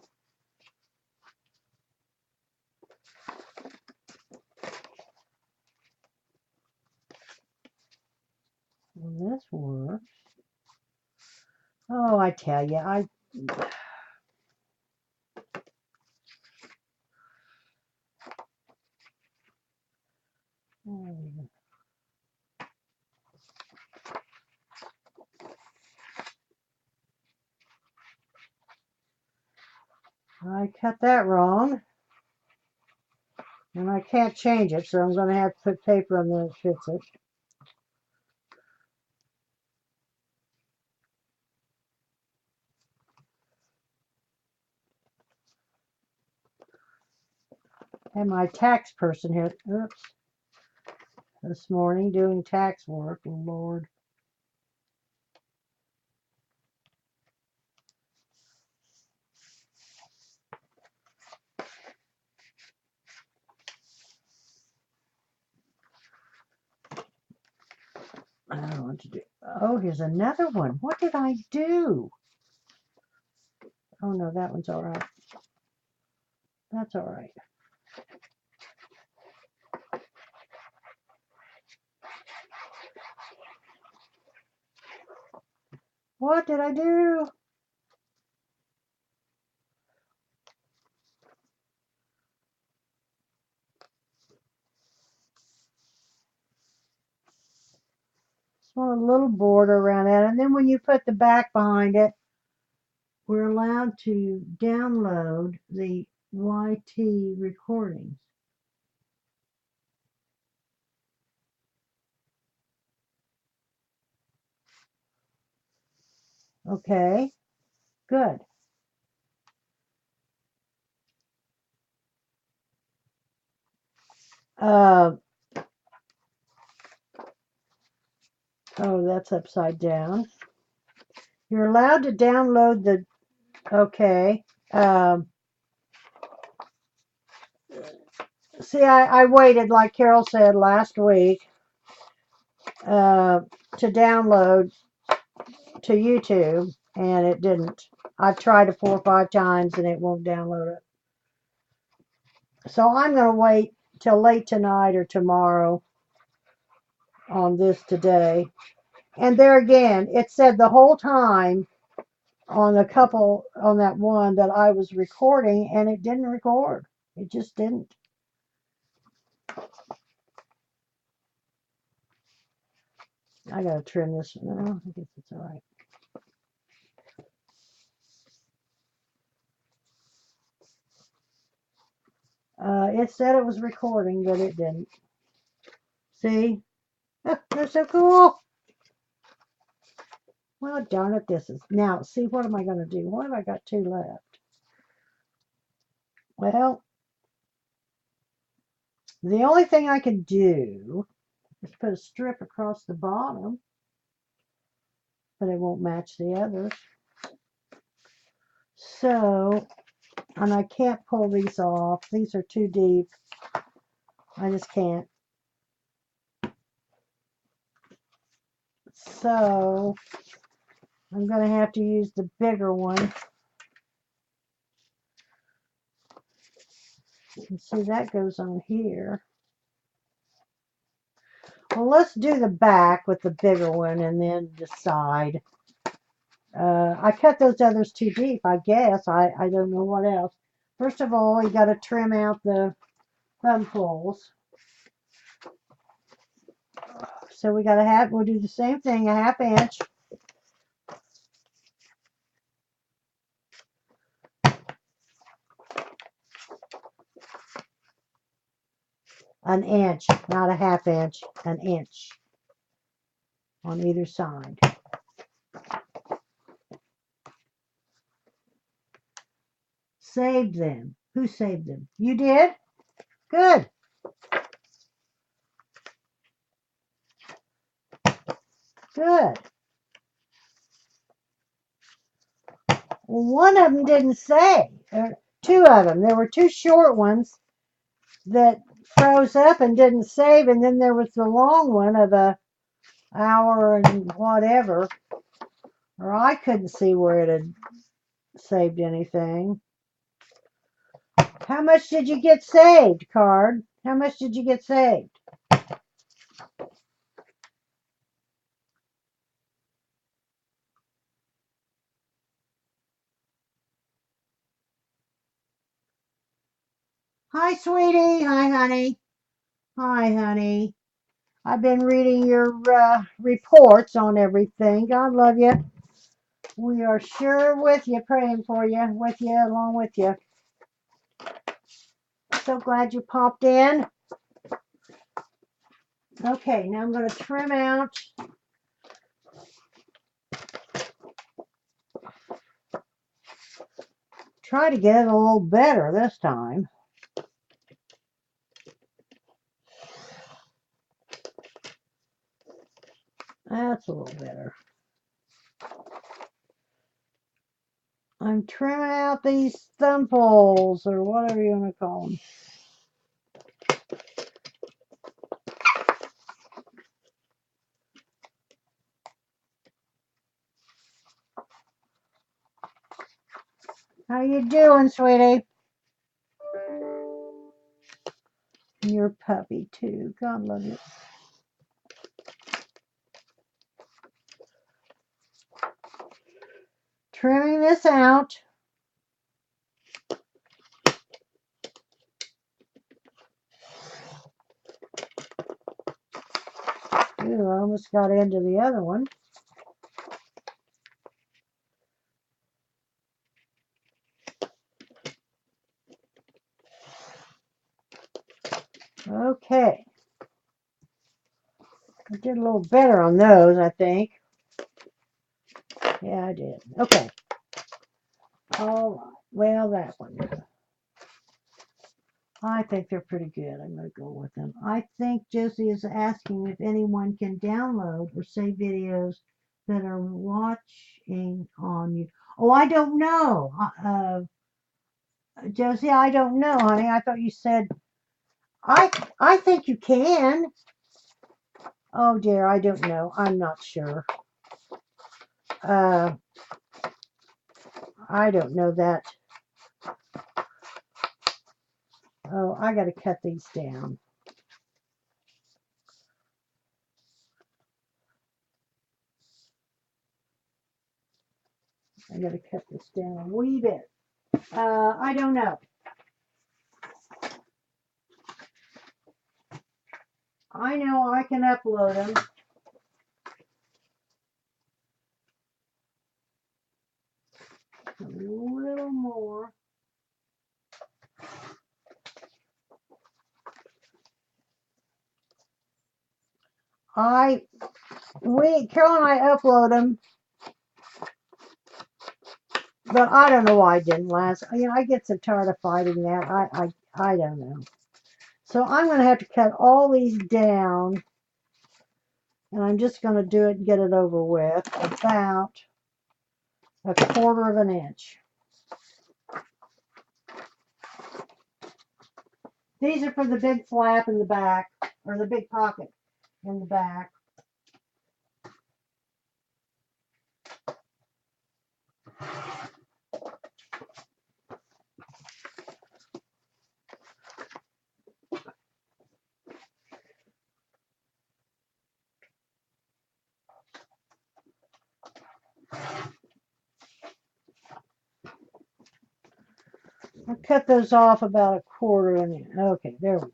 Well, this works. Oh, I tell you, I cut that wrong, and I can't change it, so I'm going to have to put paper on there that fits it. And my tax person here, oops, this morning doing tax work. Lord. I don't know what to do. Oh, here's another one. What did I do? Oh, no, that one's all right. That's all right. What did I do? Just want a little border around that. And then when you put the back behind it, we're allowed to download the YT recordings. Okay, good. Oh, that's upside down. You're allowed to download the, okay. See, I waited, like Carol said last week, to download to YouTube, and it didn't. I've tried it 4 or 5 times, and it won't download it. So I'm going to wait till late tonight or tomorrow on this today. And there again, it said the whole time on that one that I was recording, and it didn't record. It just didn't. I gotta trim this one now. I guess it's all right. It said it was recording, but it didn't. See? They're so cool. Well, darn it, this is. Now, see, what am I going to do? What have I got 2 left? Well, the only thing I can do is put a strip across the bottom, but it won't match the others. So, and I can't pull these off. These are too deep. I just can't. So, I'm going to have to use the bigger one. And see, that goes on here. Well, let's do the back with the bigger one and then decide. I cut those others too deep, I guess. I don't know what else. First of all, you got to trim out the thumb holes. So we got to have, we'll do the same thing, a 1/2 inch. An inch, not a 1/2 inch, an inch on either side. Saved them. Who saved them? You did? Good. Good. Well, one of them didn't save. 2 of them. There were 2 short ones that froze up and didn't save, and then there was the long one of a hour and whatever, or I couldn't see where it had saved anything. How much did you get saved, Card? How much did you get saved? Hi, sweetie. Hi, honey. Hi, honey. I've been reading your reports on everything. God love you. We are sure with you, praying for you, with you, along with you. So glad you popped in. Okay, now I'm going to trim out. Try to get it a little better this time. That's a little better. I'm trimming out these thumb poles, or whatever you want to call them. How you doing, sweetie? Your puppy, too. God love you. Trimming this out. Ooh, I almost got into the other one. Okay. I did a little better on those, I think. Yeah, I did. Okay. All right. Well, that one. I think they're pretty good. I'm going to go with them. I think Josie is asking if anyone can download or save videos that are watching on you. Oh, I don't know. Josie, I don't know, honey. I thought you said I think you can. Oh dear, I don't know. I'm not sure. I don't know that. Oh, I got to cut these down. I got to cut this down a wee bit. I don't know. I know I can upload them. A little more. Carol and I upload them, but I don't know why it didn't last. You know, I get so tired of fighting that. I don't know. So I'm going to have to cut all these down, and I'm just going to do it and get it over with. About a 1/4 of an inch. These are for the big flap in the back, or the big pocket in the back. I'll cut those off about a 1/4 of an inch. Okay, there we go.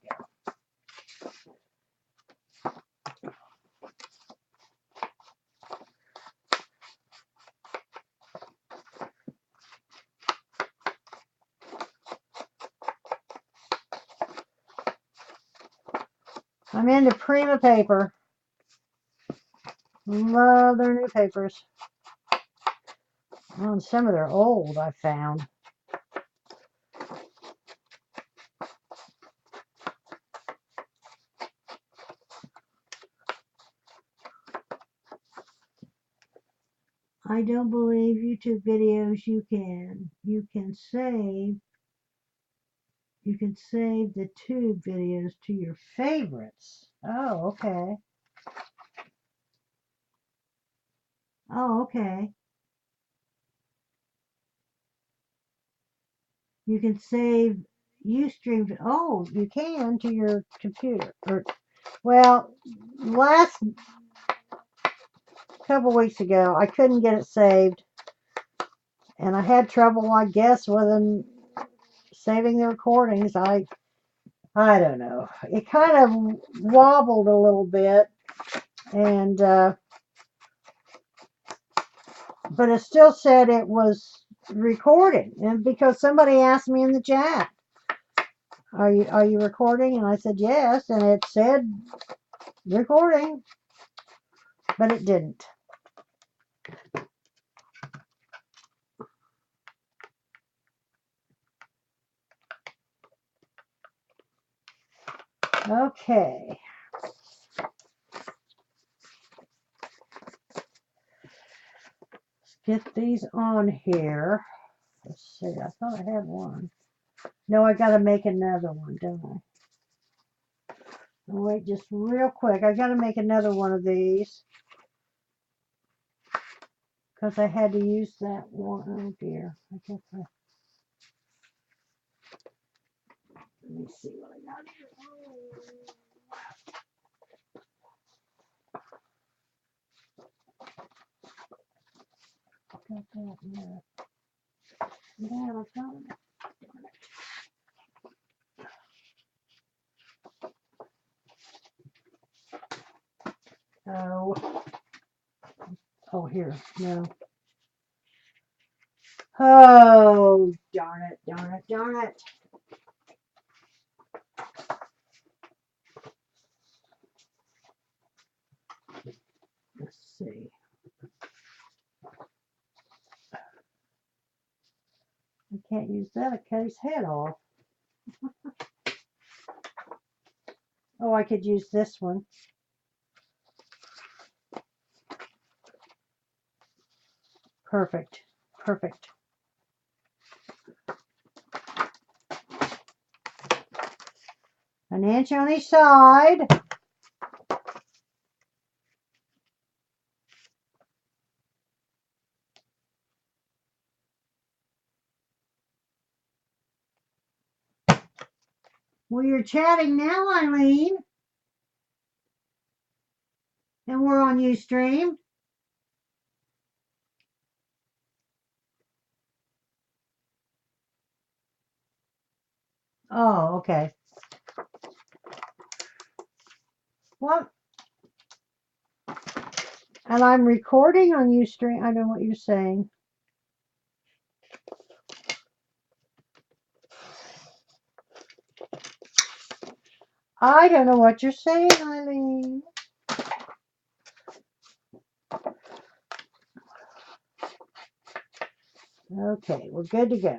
I'm into Prima paper. Love their new papers. Oh, and some of their old I found. I don't believe YouTube videos you can save the tube videos to your favorites. Oh, okay. Oh, okay. You can save Ustream. Oh, you can to your computer. Well, last couple weeks ago, I couldn't get it saved, and I had trouble, I guess, with them saving the recordings. I I don't know. It kind of wobbled a little bit, and but it still said it was recording. And because somebody asked me in the chat, "Are you recording?" And I said yes, and it said recording, but it didn't. Okay. Let's get these on here. Let's see. I thought I had one. No, I got to make another one, don't I? Oh, wait, just real quick. I got to make another one of these because I had to use that one. Oh dear. I guess let me see what I got here. Got that. Yeah. Yeah, I got it. Oh. Oh, here. No. Oh, darn it, darn it, darn it. Let's see. I can't use that. I cut his head off. Oh, I could use this one. Perfect. Perfect. An inch on each side. Well, you're chatting now, Eileen. And we're on Ustream. Oh, okay. What? And I'm recording on Ustream. I don't know what you're saying. I don't know what you're saying, Eileen. Okay, we're good to go.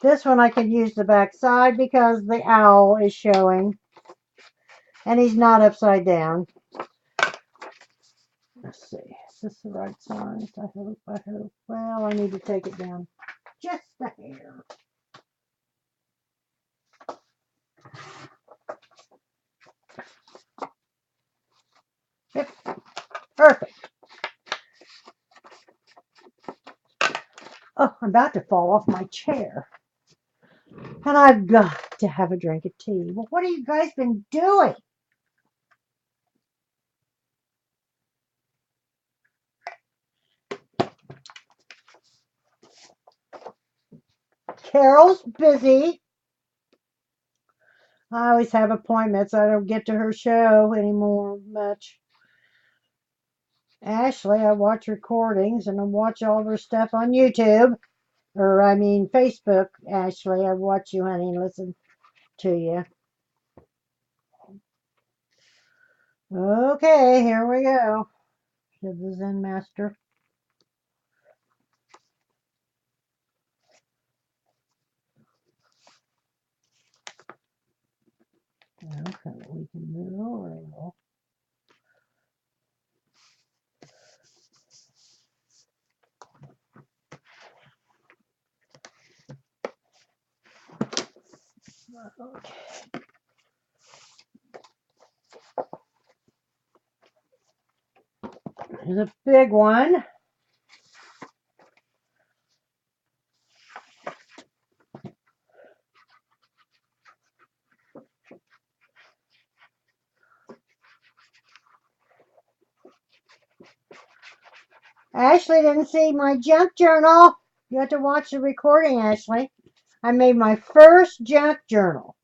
This one I can use the back side because the owl is showing. And he's not upside down. Let's see. Is this the right size? I hope. Well, I need to take it down just a hair. Yep. Perfect. Oh, I'm about to fall off my chair. And I've got to have a drink of tea. Well, what have you guys been doing? Carol's busy. I always have appointments. I don't get to her show anymore much. Ashley, I watch recordings and I watch all of her stuff on YouTube. Or, I mean, Facebook. Ashley, I watch you, honey, and listen to you. Okay, here we go. To the Zen Master. Okay, we can move over a little. Okay. Here's a big one. Ashley didn't see my junk journal. You have to watch the recording, Ashley. I made my first junk journal.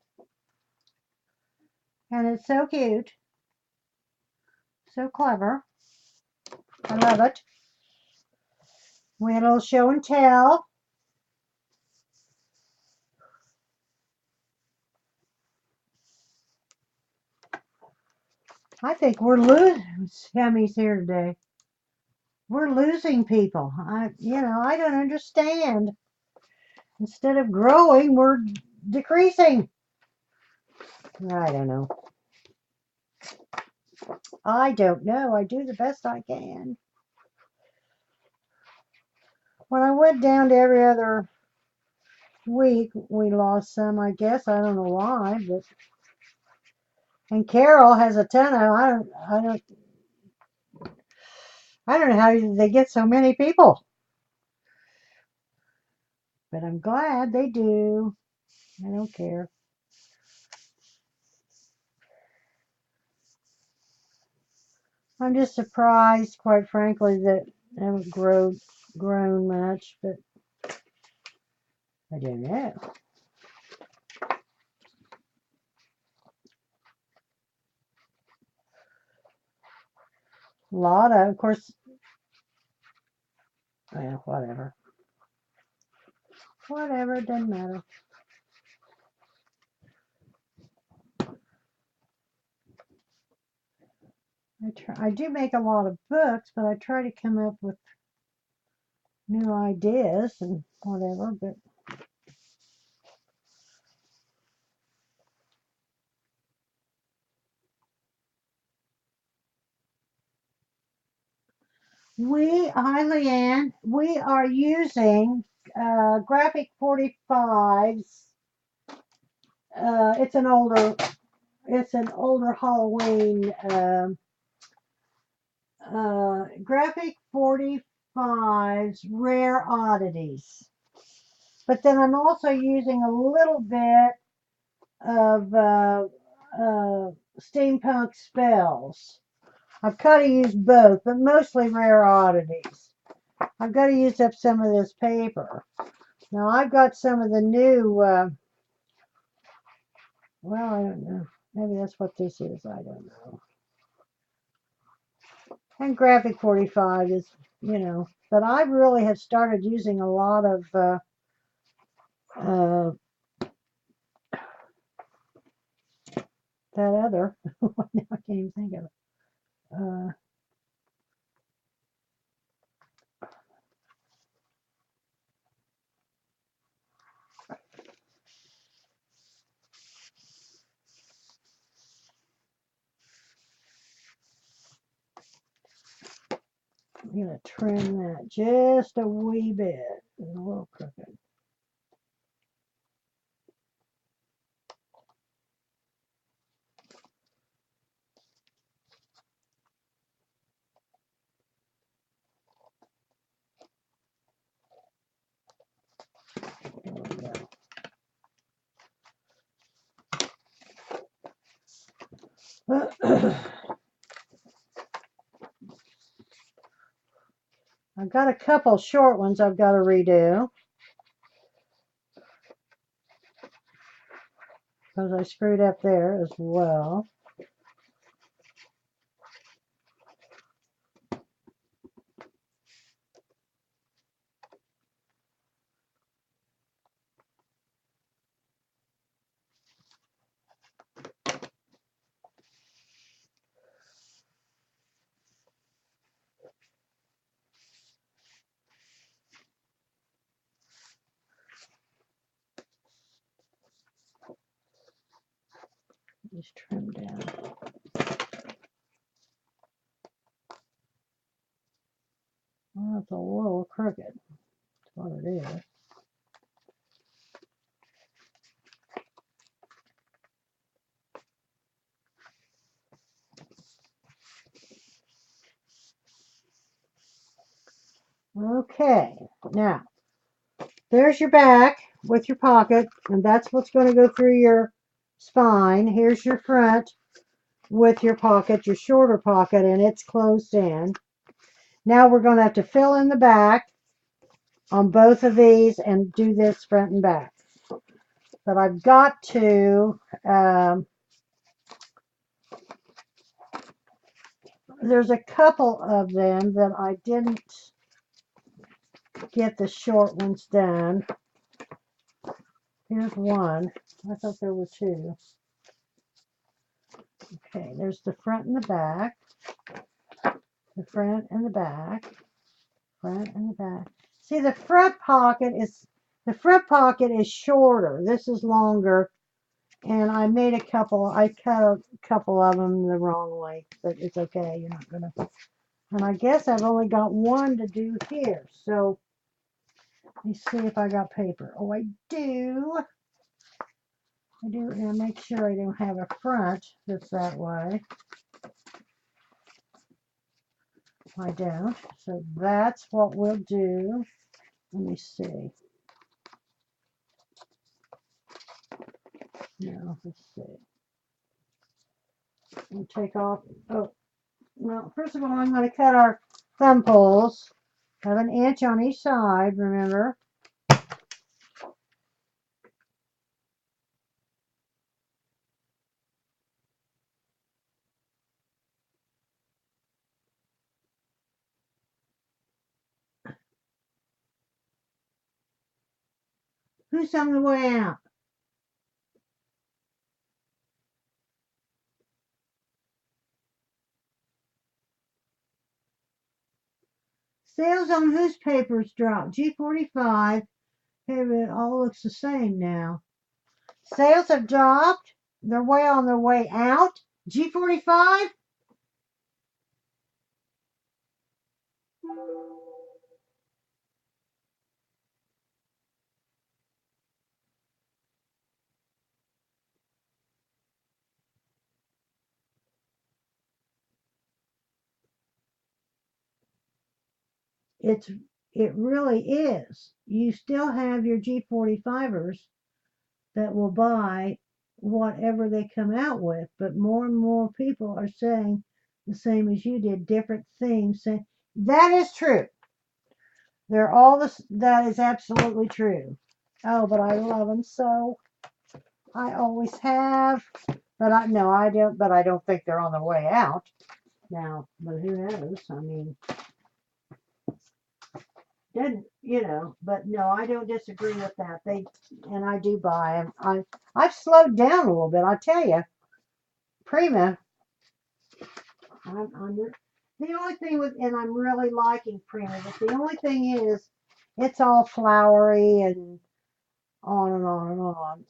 And it's so cute. So clever. I love it. We had a little show and tell. I think we're losing Sammy's here today. We're losing people. I don't understand. Instead of growing, we're decreasing. I don't know. I don't know. I do the best I can. When I went down to every other week, we lost some, I guess. I don't know why, but and Carol has a ton of. I don't know how they get so many people, but I'm glad they do. I don't care. I'm just surprised, quite frankly, that I haven't grown much, but I don't know. A lot of course, well, whatever. Whatever, it doesn't matter. I do make a lot of books, but I try to come up with new ideas and whatever, but hi Leanne, we are using Graphic 45s. It's an older Halloween Graphic 45's Rare Oddities. But then I'm also using a little bit of Steampunk Spells. I've got to use both, but mostly Rare Oddities. I've got to use up some of this paper. Now I've got some of the new, well, I don't know. Maybe that's what this is. I don't know. And Graphic 45 is, but I really have started using a lot of uh, that other. Now I can't even think of it. I'm going to trim that just a wee bit. A little crooked. There we go. I've got a couple short ones I've got to redo because I screwed up there as well. Just trim down. Well, it's a little crooked. That's what it is. Okay, now there's your back with your pocket, and that's what's going to go through your spine. Here's your front with your pocket, your shorter pocket, and it's closed in. Now we're going to have to fill in the back on both of these and do this front and back. but I've got to, there's a couple of them that I didn't get the short ones done. Here's one. I thought there were two. Okay, there's the front and the back. The front and the back. Front and the back. See, the front pocket is shorter. This is longer. And I made I cut a couple of them the wrong length, but it's okay. You're not gonna. And I guess I've only got one to do here. So let me see if I got paper. Oh, I do. I do, and I make sure I don't have a front that's that way. I don't. So that's what we'll do. Let me see. No, let's see. We'll take off. Oh, well, first of all, I'm going to cut our thumb poles. Have an inch on each side, remember. Who's on the way out? Sales on whose papers dropped? G45. Hey, but it all looks the same now. Sales have dropped. They're way on their way out. G45? It really is. You still have your G45ers that will buy whatever they come out with, but more and more people are saying the same as you did, different themes. Saying that is true. They're all this. That is absolutely true. Oh, but I love them so. I always have. But I no, I don't. But I don't think they're on their way out now. But who knows? I mean, didn't But no, I don't disagree with that. And I do buy them. I've slowed down a little bit. I tell you, Prima. I'm the only thing with, and I'm really liking Prima. But the only thing is, it's all flowery and on and on and on.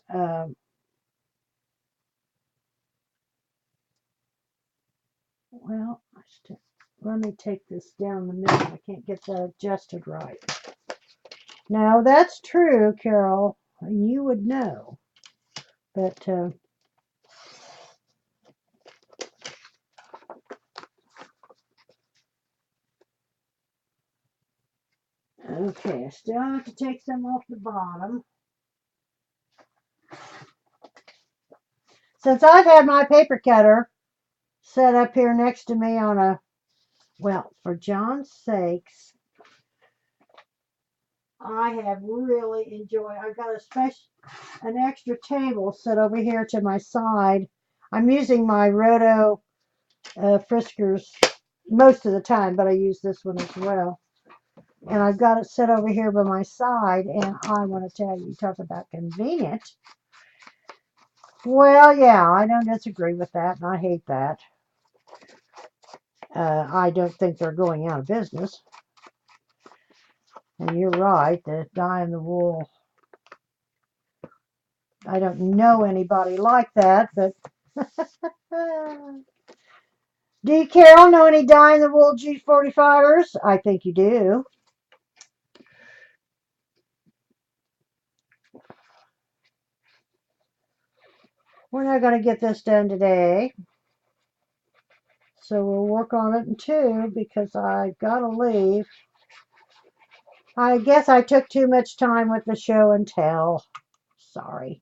Well, let me take this down the middle. I can't get that adjusted right. Now, that's true, Carol. You would know. But, okay, I still have to take some off the bottom. Since I've had my paper cutter set up here next to me on a, well, for John's sakes, I have really enjoyed. I've got an extra table set over here to my side. I'm using my Roto Friskers most of the time, but I use this one as well. And I've got it set over here by my side, and I want to tell you, talk about convenient. Well, yeah, I don't disagree with that, and I hate that. I don't think they're going out of business. And you're right, the dye in the wool. I don't know anybody like that, but do you, Carol, know any dye in the wool G45ers? I think you do. We're not going to get this done today. So we'll work on it in two because I've got to leave. I guess I took too much time with the show and tell. Sorry.